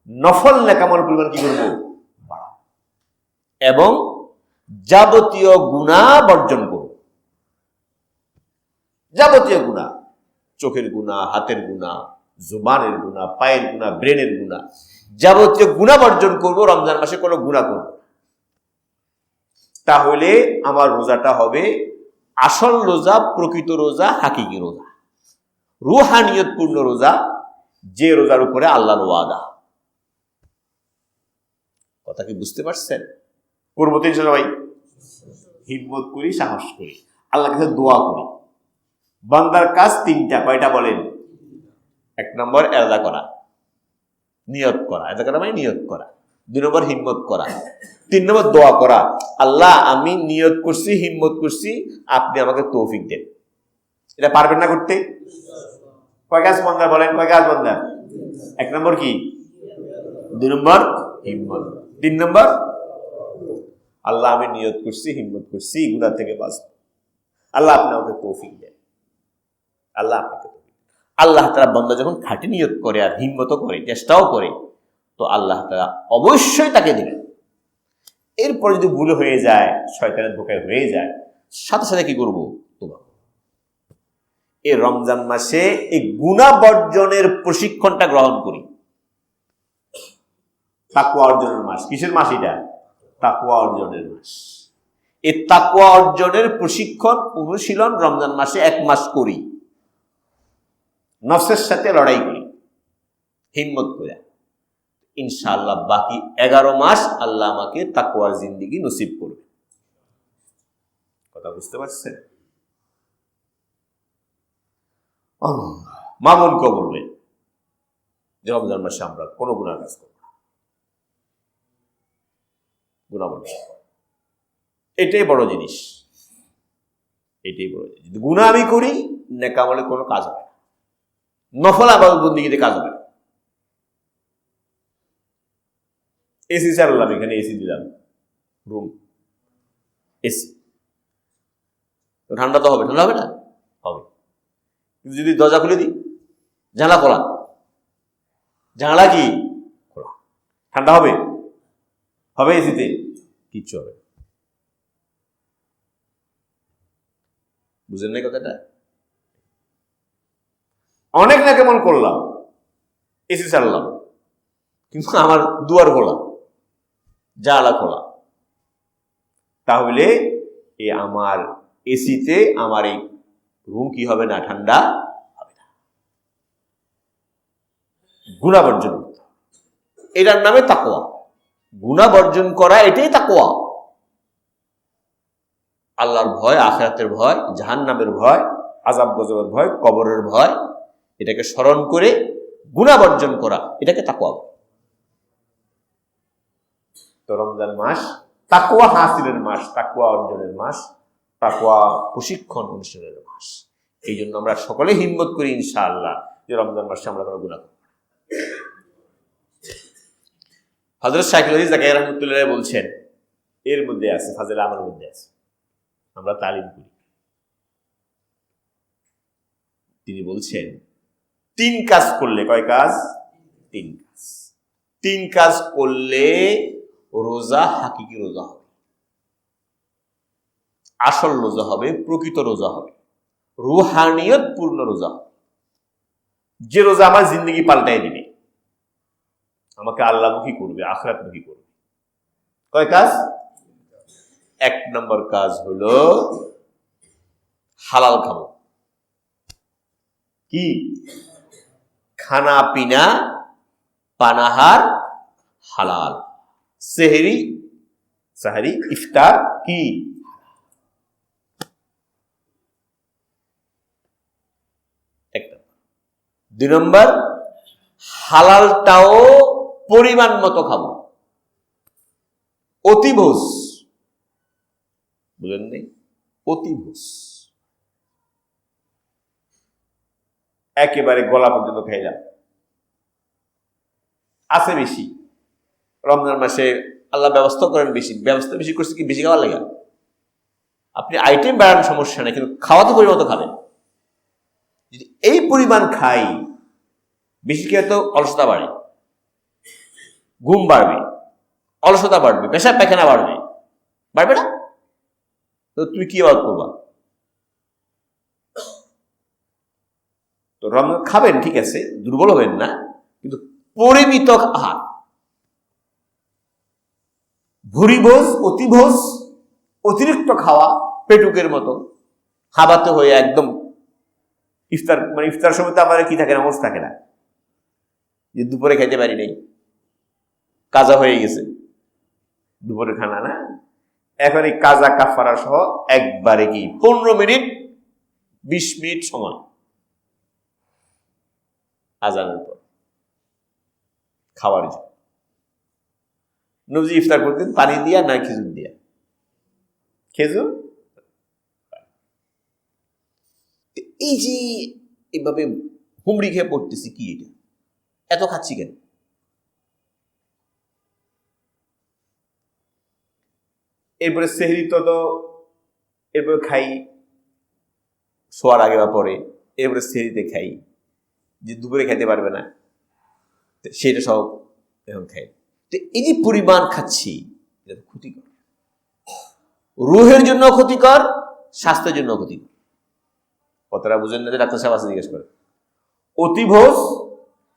নফল নেকামল পরিমাণ কি করবো? বাড়াবো। এবং যাবতীয় গুনাহ বর্জন করব। যাবতীয় গুনাহ, চোখের গুনাহ, হাতের গুনাহ, জুবানের গুনাহ, পায়ের গুনাহ, ব্রেনের গুনাহ, যাবতীয় গুনাহ বর্জন করব। রমজান মাসে কোনো গুনাহ করব, তাহলে আমার রোজাটা হবে আসল রোজা, প্রকৃত রোজা, হাকিকি রোজা, রুহানিয়ত পূর্ণ রোজা, যে রোজার উপরে আল্লাহর ওয়াদা। কথা কি বুঝতে পারছেন? করবো তো সবাই, হিম্মত করি, সাহস করি, আল্লাহর কাছে দোয়া করি। বান্দার কাজ তিনটা। কয়টা বলেন? এক নম্বর এরাদা করা, নিয়ত করা। এরাদা করা মানে নিয়ত করা। দুই নম্বর হিম্মত করা। তিন নম্বর দোয়া করা, আল্লাহ আমি নিয়ত করছি, হিম্মত করছি, আপনি আমাকে তৌফিক দেন। এটা পারবেন না করতে? কয় কাজ বান্দা বলেন? কয় কাজ বান্দা? এক নম্বর কি? দুই নম্বর হিম্মত। তিন নম্বর আল্লাহ আমি নিয়ত করছি, হিম্মত করছি, গুনাহ থেকে বাঁচব, আল্লাহ আপনি আমাকে তৌফিক দেন। আল্লাহ আপনাকে তৌফিক। আল্লাহ তাআলা বান্দা যখন খাঁটি নিয়ত করে আর হিম্মতও করে, চেষ্টাও করে, তো আল্লাহ তাআলা অবশ্যই তাকে দিবেন। এরপরে যদি ভুল হয়ে যায়, শয়তানের ধোঁকায় হয়ে যায়, সাথে সাথে কি করবো? তোবা। এই রমজান মাসে এই গুনাহ বর্জনের প্রশিক্ষণটা গ্রহণ করি। তাকওয়া অর্জনের মাস। কিসের মাস এটা? তাকওয়া অর্জনের মাস। এই তাকওয়া অর্জনের প্রশিক্ষণ, অনুশীলন রমজান মাসে 1 মাস করি। নফসের সাথে লড়াই করি হিম্মত করে। ইনশাআল্লাহ বাকি 11 মাস আল্লাহ আমাকে তাকওয়ার জিন্দেগি নসিব করবে। কথা বুঝতে পারছেন? মামুনকে বলবেন যে রমজান মাসে আমরা কোনো গুনাহ কাজ করব না, গুনাহ বর্জন। এটাই বড় জিনিস, এটাই বড় জিনিস। গুনাহ আমি করি, নেক আমলে কোনো কাজ হবে না, নফল ইবাদত বন্দেগীতে কাজ হবে না। এসি চালালাম, এখানে এসি দিলাম, রুম এসি, ঠান্ডা তো হবে, ঠান্ডা হবে না? হবে। কিন্তু যদি দরজা খুলে দিই, জানলা খোলা, জানলা কি খোলা, ঠান্ডা হবে? হবে এসিতে? কিচ্ছু হবে। বুঝলেন না কথাটা? অনেক না কেমন করলাম, এসি চালালাম, কিন্তু আমার দুয়ার খোলা, জানলা খোলা, তাহলে আমার এসিতে আমার এই রুম কি হবে না? ঠান্ডা হবে না। গুনাহ বর্জন করতে হবে, এটার নামে তাকওয়া। গুনাহ বর্জন করা, এটাই তাকওয়া। আল্লাহর ভয়, আখিরাতের ভয়, জাহান্নামের ভয়, আযাব গজবের ভয়, কবরের ভয়, এটাকে স্মরণ করে গুনাহ বর্জন করা, এটাকে তাকওয়া। তো রমজান মাস তাকওয়া হাসিলের মাস, তাকওয়া অর্জনের মাস, তাকওয়া প্রশিক্ষণ অনুশীলনের মাস। এই জন্য আমরা সকলে হিম্মত করি ইনশাআল্লাহ যে রমজান মাসে আমরা কোনো গুনাহ করব না। হযরত শাইখুল হাদিস জাকারিয়া রাহমাতুল্লাহ বলছেন, এর মধ্যে আছে ফাজিল আমলের মধ্যে আছে, আমরা তালিম করি। তিনি বলছেন 3 কাজ করলে, কয় কাজ? 3 কাজ। 3 কাজ করলে রোজা হাকিকি রোজা হবে, আসল রোজা হবে, প্রকৃত রোজা হবে, রুহানিয়ত পূর্ণ রোজা হবে, যে রোজা আমার জিন্দগি পাল্টাই দিবে, আমাকে আল্লাহমুখী করবে, আখিরাতমুখী করবে। কয় কাজ? 1 নম্বর কাজ হলো হালাল খাবো। কি? খানা পিনা পানাহার হালাল, সেহরি সাহারি ইফতার কি? 1 নম্বর। 2 নম্বর, হালালটাও পরিমাণ মতো খাবো, অতিভোজ, বুঝলেন নেই? অতিভোজ, একেবারে গলা পর্যন্ত খাইলাম। আছে বেশি, রমজান মাসে আল্লাহ ব্যবস্থা করেন বেশি, ব্যবস্থা বেশি করছে কি বেশি খাওয়ার লাগা? আপনি আইটেম বাড়ানোর সমস্যা নেই, কিন্তু খাওয়া তো পরিমাণ খাবেন। যদি এই পরিমাণ খাই, বেশি খেয়ে তো অলসতা বাড়ে, ঘুম বাড়বে, অলসতা বাড়বে, পেশাব পায়খানা বাড়বে, বাড়বে না? তো তুই কি আবাদ করবা? তো রমজান খাবেন ঠিক আছে, দুর্বল হবেন না, কিন্তু পরিমিত আহার, ভুরিভোজ, অতিভোজ, অতিরিক্ত খাওয়া, পেটুকের মতো হাবাতে হয়ে একদম ইফতার, মানে ইফতার সময় তো আমার কি থাকে না, মোষ থাকে না, যে দুপুরে খাইতে পারি নাই, কাজা হয়ে গেছে দুপুরে খানা না, এখন এই কাজা কাফারা সহ একবারে কি 15 মিনিট 20 মিনিট সময় আজানের পর খাওয়ার জন্য। নবীজি ইফতার করতেন পানি দিয়া না খেজুর দিয়া? খেজুর। এই যে এভাবে হুমড়ি খেয়ে পড়তেছি, কি এটা এত খাচ্ছি কেন? এরপরে সেহরি তো এরপরে খাই শোয়ার আগে বা পরে, এরপরে সেহরিতে খাই, যে দুপুরে খাইতে পারবে না সেটা সব এখন খাই। তো এই যে পরিমাণ খাচ্ছি, এটা তো ক্ষতিকর, রুহের জন্য ক্ষতিকর, স্বাস্থ্যের জন্য ক্ষতিকর। কতটা বুঝেন না? ডাক্তার সাহেব আছে, জিজ্ঞেস করে। অতিভোজ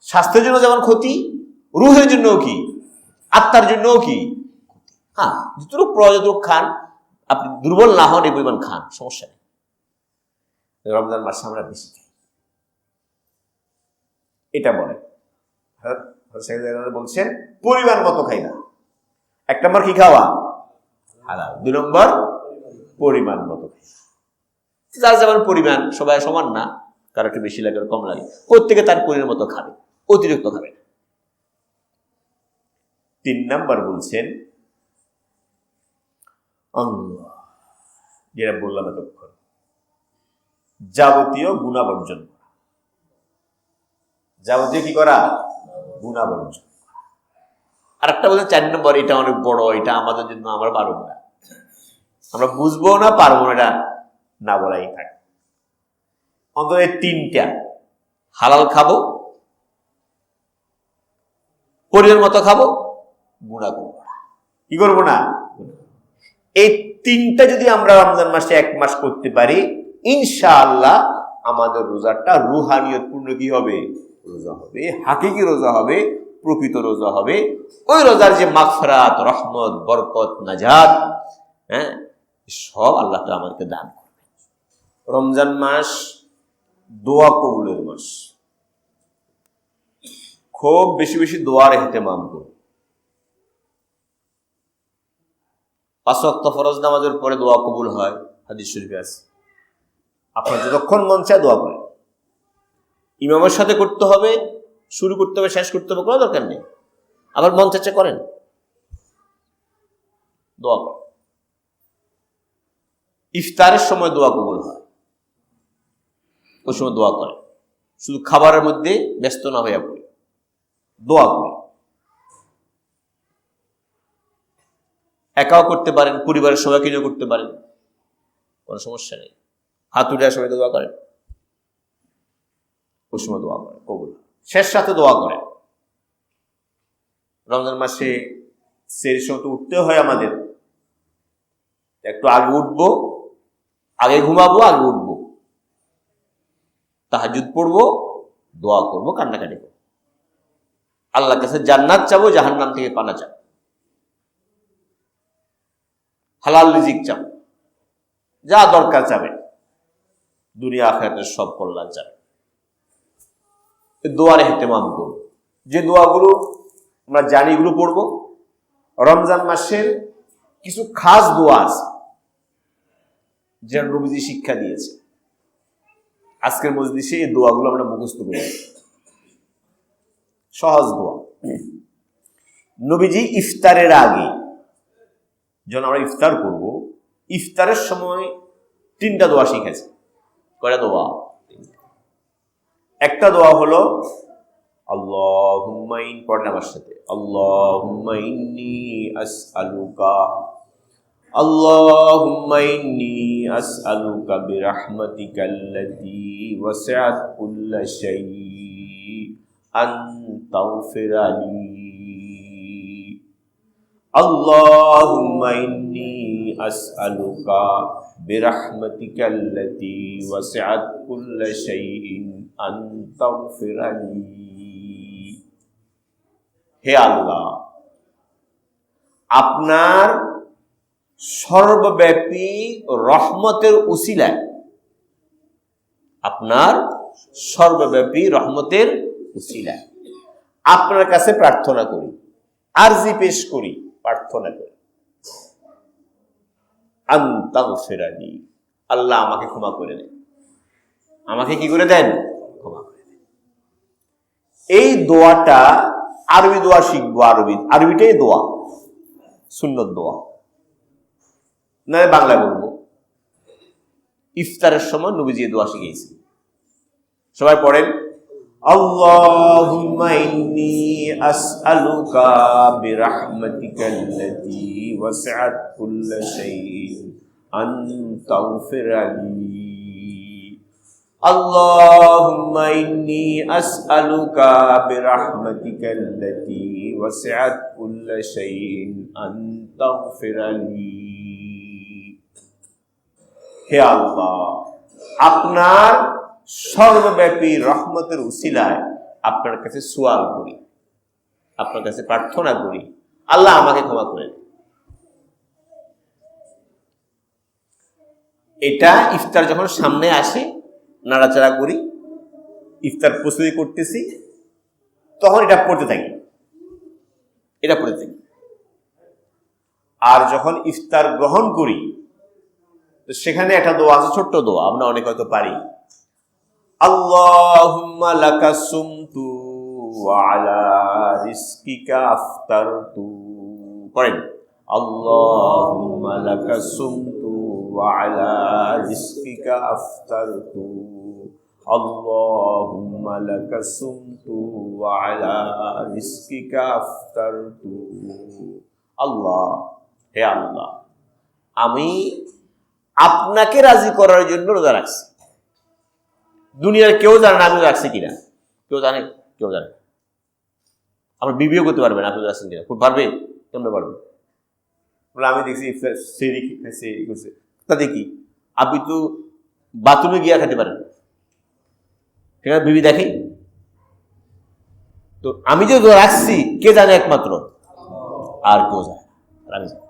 স্বাস্থ্যের জন্য যেমন ক্ষতি, রুহের জন্যও কি, আত্মার জন্যও কি। হ্যাঁ, যতটুকু প্রয়োজন খান, আপনি দুর্বল না হন, এই পরিমাণ খান, সমস্যা নেই। রমজান মাসে আমরা বেশি খাই, এটা বলে বলছেন পরিমাণ মতো খাই না। 1 নম্বর কি খাওয়া? হালাল। 2 নম্বর পরিমাণ মতো খাই। যার যেমন পরিমাণ, সবাই সমান না, কারো একটু বেশি লাগে, কম লাগে, প্রত্যেকে তার পরিমাণ মতো খাবে, অতিরিক্ত খাবে না। 3 নম্বর বলছেন যেটা বললাম এতক্ষণ, যাবতীয় গুনাহ বর্জন করা। যাবতীয় কি করা? গুনাহ বর্জন। আর একটা বলছেন 4 নম্বর, এটা অনেক বড়, এটা আমাদের জন্য আমরা পারবো না, আমরা বুঝবো না, পারবো না, এটা না বলাই থাকে। অন্তত এই 3টা, হালাল খাবো, পরিমাণ মতো খাবো, গুনাহ করবো না। কি করবো না? এই 3টা যদি আমরা রমজান মাসে 1 মাস করতে পারি, ইনশাআল্লাহ আমাদের রোজাটা রুহানিয়ত পূর্ণ কি হবে? রোজা হবে, হাকিকি রোজা হবে, প্রকৃত রোজা হবে। ওই রোজার যে মাগফিরাত, রহমত, বরকত, নাজাত, হ্যাঁ, সব আল্লাহ তাআলা আমাদেরকে দান করবে। রমজান মাস দোয়া কবুলের মাস, খুব বেশি বেশি দোয়ার ইহতেমাম করুন। 5 ওয়াক্ত ফরজ নামাজের পরে দোয়া কবুল হয়, হাদিস শরীফে আছে। আপনার যতক্ষণ মন চায় দোয়া করেন, ইমামের সাথে করতে হবে, শুরু করতে হবে, শেষ করতে হবে, কোনো দরকার নেই। আবার মন চাচ্ছে করেন, দোয়া করেন। ইফতারের সময় দোয়া কবুল হয়, ওই সময় দোয়া করেন। শুধু খাবারের মধ্যে ব্যস্ত না হইয়া পড়ি, দোয়া করি। একাও করতে পারেন, পরিবারের সবাইকে নিয়ে করতে পারেন, কোনো সমস্যা নেই। হাত উঠে সবাই দোয়া করেন, ওই সময় দোয়া করেন, কবুল। শেষ রাতে দোয়া করেন। রমজান মাসে সেই সময় তো উঠতে হয় আমাদের, একটু আগে উঠবো, আগে ঘুমাবো, আগে উঠবো, তাহাজ্জুদ পড়বো, দোয়া করবো, কান্নাকাটি করবো, আল্লাহর কাছে জান্নাত চাবো, জাহান্নাম থেকে পানা চাবো, হালাল রিজিক চাবো, যা দরকার চাবে, দুনিয়া আখিরাতের সব কল্যাণ চাবে। দোয়ার ইহতিমাম করবো। যে দোয়াগুলো আমরা জানি এগুলো পড়বো। রমজান মাসের কিছু খাস দোয়া আছে যেটা নবীজি শিক্ষা দিয়েছে। আজকের মজলিসে এই দোয়াগুলো আমরা মুখস্থ করি। সহজ দোয়া। নবীজি ইফতারের আগে যখন আমরা ইফতার করব, ইফতারের সময় 3টা দোয়া শিখেছে। কয়টা দোয়া? একটা দোয়া হলো আল্লাহুম্মা পড়েন আমার সাথে, আল্লাহুম্মা ইন্নী আসআলুকা, আল্লাহুম্মা ইন্নী আসআলুকা বিরহমাতিকাল্লাতী ওয়াসিআত কুল্লা শাই আন তাগফিরা লি, আল্লাহুম্মা ইন্নী আসআলুকা বিরহমাতিকাল্লাতী ওয়াসিআত কুল্লা শাইইন আন তাগফিরা লি। হে আল্লাহ, আপনার সর্বব্যাপী রহমতের উসিলায়, আপনার সর্বব্যাপী রহমতের উসিলায় আপনার কাছে প্রার্থনা করি, আরজি পেশ করি, প্রার্থনা করি, আন তাগফিরা লি, আল্লাহ আমাকে ক্ষমা করে দেন। আমাকে কি করে দেন? ক্ষমা করে দেন। এই দোয়াটা আরবি দোয়া শিখবো। আরবিটাই দোয়া, সুন্নত দোয়া, না বাংলা বলবো। ইফতারের সময় নবীজি দোয়া শিখিয়েছি। সবাই পড়েন, আল্লাহুম্মা ইন্নী আসআলুকা বিরহমাতিকাল্লাতী ওয়াসিআত কুল্লা শাইইন আন তাগফিরা লি, আল্লাহুম্মা ইন্নী আসআলুকা বিরহমাতিকাল্লাতী ওয়াসিআত কুল্লা শাইইন আন তাগফিরা লি। হে আল্লাহ, আপনার সর্বব্যাপী রহমতের উসিলায় আপনার কাছে সুয়াল করি, আপনার কাছে প্রার্থনা করি, আল্লাহ আমাকে ক্ষমা করে দেন। এটা ইফতার যখন সামনে আসে, নাড়াচাড়া করি, ইফতার প্রস্তুতি করতেছি, তখন এটা পড়তে থাকি, এটা পড়তে থাকি। আর যখন ইফতার গ্রহণ করি, তো সেখানে একটা দোয়া আছে, ছোট্ট দোয়া, আমরা অনেক হয়তো পারি। আল্লাহুম্মা লাকা সুমতু ওয়া আলা রিজকিকা আফতারতু। পড়েন, আল্লাহুম্মা লাকা সুমতু ওয়া আলা রিজকিকা আফতারতু, আল্লাহুম্মা লাকা সুমতু ওয়া আলা রিজকিকা আফতারতু। আল্লাহ, হে আল্লাহ, আমি আপনাকে রাজি করার জন্য রোজা রাখছি। দুনিয়ার কেউ জানে না আমি রাখছি কিনা, কেউ জানে? কেউ জানে। আমার বিবিও করতে পারবে না আপনি রাখছেন কিনা। খুব পারবে? কেমন পারবে? বলে আমি দেখছি সেরি খাইছে, এই করছে, তা দেখি আপনি তো বাথরুমে গিয়া খেতে পারেন, ঠিক আছে? বিবি দেখি তো। আমি যে রাখছি কে জানে? একমাত্র, আর কেউ জানে। আমি জানি।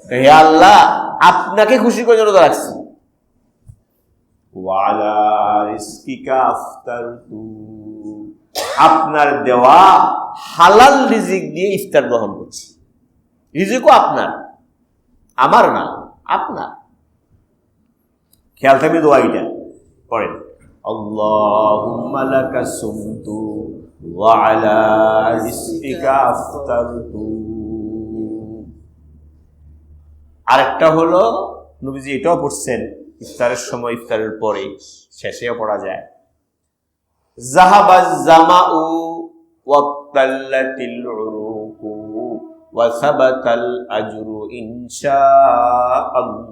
হে আল্লাহ, আপনাকে খুশি করে রোজা রাখছি। ওয়ালা রিজকিকা আফতারতু, আপনার দেওয়া হালাল রিজিক দিয়ে ইফতার গ্রহণ করছি। রিজিকও আপনার, আমার না, আপনার। খেয়াল থাকবে দোয়া এটা পড়েন। আল্লাহুম্মা লাকা সুমতু ওয়া আলা রিজকিকা আফতারতু। আরেকটা হলো নবীজি এটাও পড়ছেন ইফতারের সময়, ইফতারের পরে, শেষেও পড়া যায়, যাহাবাজ জামাউ ওয়াক্তাল্লাতিল উরুকু ওয়া সাবাতাল আজরু ইনশাআল্লাহ।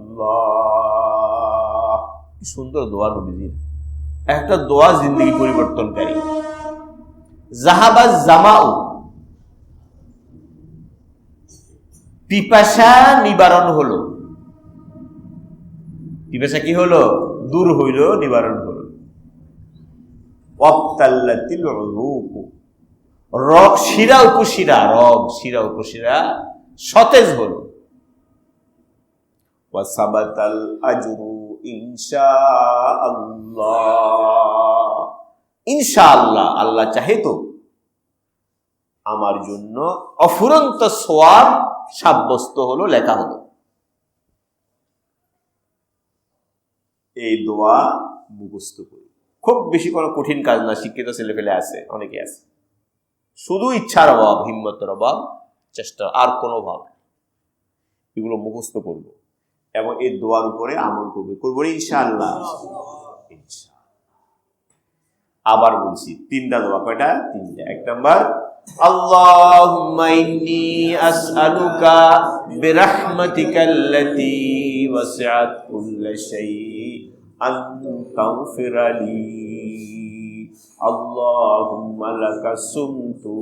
কি সুন্দর দোয়া নবীজির, একটা দোয়া জিন্দেগি পরিবর্তনকারী। যাহাবাজ জামাউ, পিপাসা নিবারণ হলো, পিপাসা কি হলো? দূর হইল, নিবারণ হলো। ওয়াক্তাল্লাতিল উরুকু, রগ শিরা উপশিরা, রগ শিরা উপশিরা সতেজ হলো। ওয়া সাবাতাল আজরু ইনশাআল্লাহ, ইনশাআল্লাহ, আল্লাহ চাহে তো আমার জন্য অফুরন্ত সওয়াব সাব্যস্ত হলো, লেখা হলো। এই দোয়া মুখস্থ করি। খুব বেশি কোনো কঠিন কাজ না, শিক্ষিত ছেলে ফেলে আছে, অনেকে আছে, শুধু ইচ্ছার অভাব, হিম্মতের অভাব, চেষ্টা, আর কোনো অভাব। এগুলো মুখস্থ করবো এবং এই দোয়ার উপরে আমল করবো ইনশাআল্লাহ। আবার বলছি, তিনটা দোয়া। কয়টা? তিনটা। এক নাম্বার, আল্লাহুম্মা ইন্নী আসআলুকা বিরাহমাতিকাল্লাতী ওয়াসিআত কুল্লা শাইইন আন তাগফিরা লি। আল্লাহুম্মা লাকা সুমতু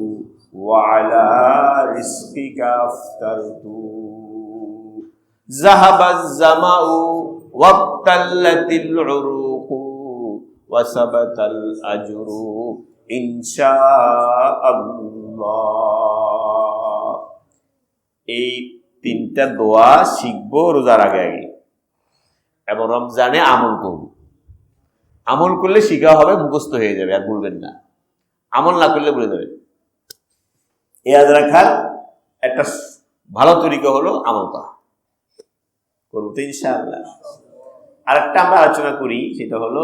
ওয়া আলা রিজকিকা আফতারতু, যাহাবাজ জামাউ ওয়াক্তাল্লাতিল উরুকু ওয়া সাবাতাল আজরু ইনশাআল্লাহ। এই তিনটা দোয়া শিখবো রোজার আগে আগে এবং রমজানে আমল করব। আমল করলে শিখা হবে, মুখস্থ হয়ে যাবে, আর ভুলবেন না। আমল না করলে ভুলে যাবেন। ইয়াদ রাখার একটা ভালো তরিকা হলো আমল করা, করবো তো ইনশাআল্লাহ। আরেকটা আমরা আলোচনা করি, সেটা হলো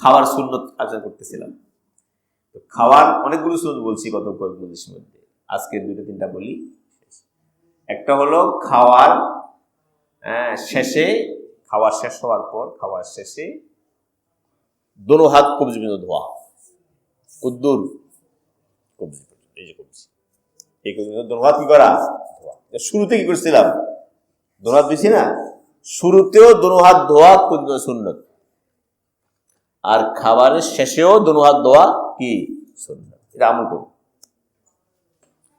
খাওয়ার সুন্নত আলোচনা করতেছিলাম। তো খাওয়ার অনেকগুলো সুন্নত বলছি গত কয়েকদিনের মধ্যে, আজকে দুটো তিনটা বলি। একটা হলো খাওয়ার শেষে, খাওয়ার শেষ হওয়ার পর, খাওয়ার শেষে দোনো হাত কবজি পর্যন্ত ধোয়া, কুদ্দুর কবজি পর্যন্ত, এই যে কবজি, এই কবজি দোনো হাত কি করা? ধোয়া। শুরুতে কি করছিলাম? দোনো হাত দিছি না, শুরুতেও দোনো হাত ধোয়া সুন্নত, আর খাবারের শেষেও দোনো হাত ধোয়া কি সুন্নত। এটা আমল করুন।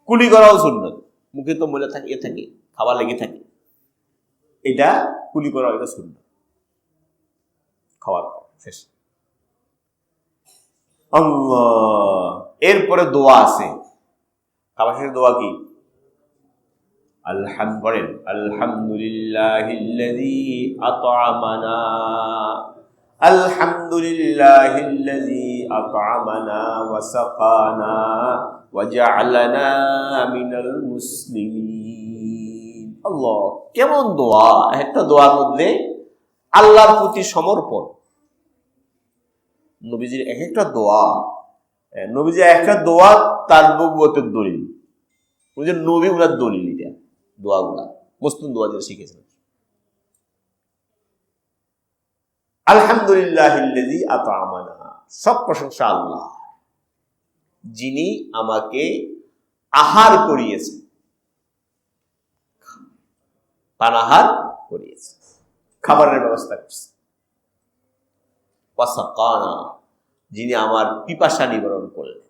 কুলি করাও সুন্নত, মুখে তো ময়লা থাকে, এ থাকে, খাবার লেগে থাকে, এটা কুলি করা, এটা সুন্নত। খাওয়ার শেষ আল্লাহ। এরপরে দোয়া আছে, খাবার শেষে দোয়া কি? আলহামদুলিল্লাহিল্লাযী আত'আমানা, আলহামদুলিল্লাহিল্লাযী আত'আমানা ওয়া সাকানা ওয়া জা'আলানা মিনাল মুসলিমিন। আল্লাহ, কেমন দোয়া! একটা দোয়ার মধ্যে আল্লাহর প্রতি সমর্পণ। নবীজির এক একটা দোয়া, নবীজির একটা দোয়া তার নবুয়তের দলিল, নবী উনার দলিল। এটা দোয়াগুলা মুসলিম দোয়া যেটা শিখেছেন। আলহামদুলিল্লাহিল্লাযী আত'আমানা, সব প্রশংসা আল্লাহ, যিনি আমাকে আহার করিয়েছেন, পানাহার করিয়েছেন, খাবারের ব্যবস্থা করছেন। ওয়া সাকানা, যিনি আমার পিপাসা নিবারণ করলেন।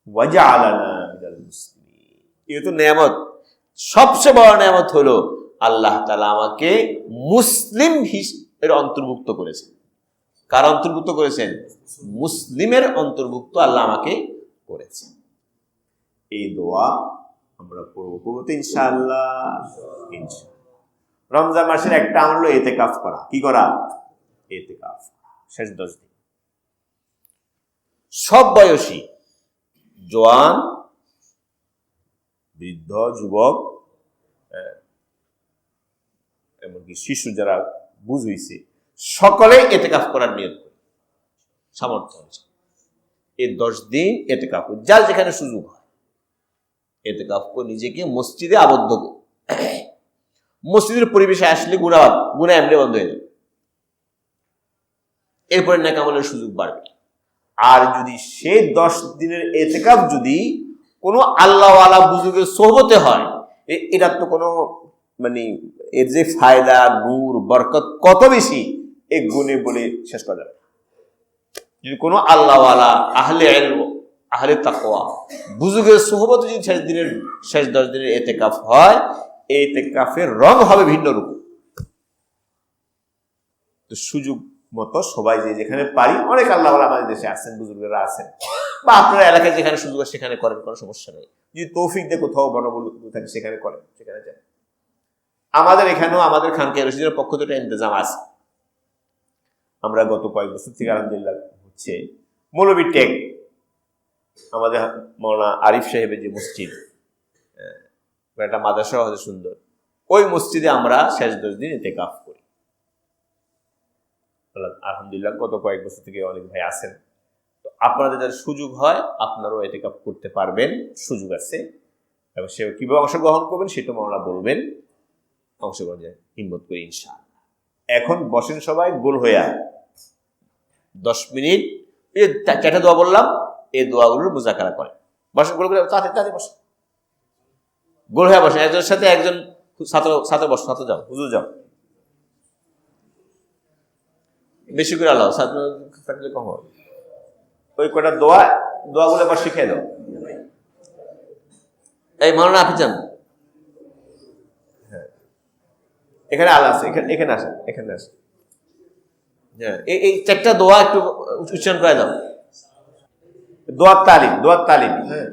ওয়া জা'আলানা মিনাল মুসলিমিন, এই তো নেয়ামত। সবচেয়ে বড় নেয়ামত হলো আল্লাহ তাআলা আমাকে মুসলিম এর অন্তর্ভুক্ত করেছেন। কার অন্তর্ভুক্ত করেছেন? মুসলিমের অন্তর্ভুক্ত আল্লাহ আমাকে করেছেন। এই দোয়া আমরা পড়বো তো ইনশাআল্লাহ। রমজান মাসের একটা আমল হলো ইতিকাফ করা। কি করা? ইতিকাফ, শেষ 10 দিন। সব বয়সী, জওয়ান, বৃদ্ধ, যুবক, এমনকি শিশু যারা বুঝ হইছে, সকলে এতেকাফ করার নিয়ত করি, সামর্থ্য অনুযায়ী এই 10 দিন এতেকাফ করি, যার যেখানে সুযোগ হয় এতেকাফ করে নিজেকে মসজিদে আবদ্ধ করি। মসজিদের পরিবেশে আসলে গুনাহ এমনি বন্ধ হয়ে যাবে, এরপরে নেক আমলের সুযোগ বাড়বে। আর যদি সেই 10 দিনের এতেকাফ যদি কোনো আল্লাহওয়ালা বুজুর্গের সোহবতে হয়, এটার তো কোনো মানে এর যে ফায়দা, নূর, বরকত কত বেশি এই গুণে বলে শেষ করা যাবে। যদি কোনো আল্লাহওয়ালা আহলে ইলম, আহলে তাকওয়া বুজুর্গের সোহবতে যদি শেষ 10 দিনের এতেকাফ হয়, এই এতেকাফের রং হবে ভিন্ন রূপ। তো সুযোগ মতো সবাই যে যেখানে পারি, অনেক আল্লাহওয়ালা আমাদের দেশে আছেন, বুজুর্গরা আছেন, বা আপনার এলাকায় যেখানে সুযোগ আছে সেখানে করেন, কোনো সমস্যা নেই। যদি তৌফিক দিয়ে কোথাও বনবল থাকে সেখানে করেন, সেখানে যান। আমাদের এখানেও আমাদের খানকায়ে রশিদের পক্ষ থেকে ইন্তজাম আছে। আমরা গত কয়েক বছর থেকে আলহামদুলিল্লাহ হচ্ছে মৌলবী টেক, আমাদের মৌলানা আরিফ সাহেবের যে মসজিদ, একটা মাদ্রাসা হচ্ছে সুন্দর, ওই মসজিদে আমরা শেষ 10 দিন ইতিকাফ করি। আলহামদুলিল্লাহ গত কয়েক বছর থেকে অনেক ভাই আছেন। তো আপনাদের যার সুযোগ হয় আপনারাও ইতিকাফ করতে পারবেন, সুযোগ আছে। এবং সে কিভাবে অংশগ্রহণ করবেন সেটা মাওলানা বলবেন, অংশগ্রহণ হিম্মত করি ইনশাআল্লাহ। এখন বসেন সবাই গোল হইয়া 10 মিনিট, এই চারটা দোয়া বললাম, এই দোয়াগুলোর মুজাকারা করেন। বসেন গোল করে, তাতে বসেন, গোল হয়ে বসেন, একজনের সাথে একজন ছাত্র বসো, ছাত্র যাও, হুজুর যাও, বেশি করে আল্লাহ ছাত্র থাকলে কম হবে। ওই কটা দোয়াগুলো এবার শিখিয়ে দাও। এই মাওলানা আপনি যান, হ্যাঁ এখানে আল্লাহ আছে, এখানে আসেন, এখানে আসেন। হ্যাঁ এই 4টা দোয়া একটু উচ্চারণ করে দাও। দোয়ার তালিম, হ্যাঁ।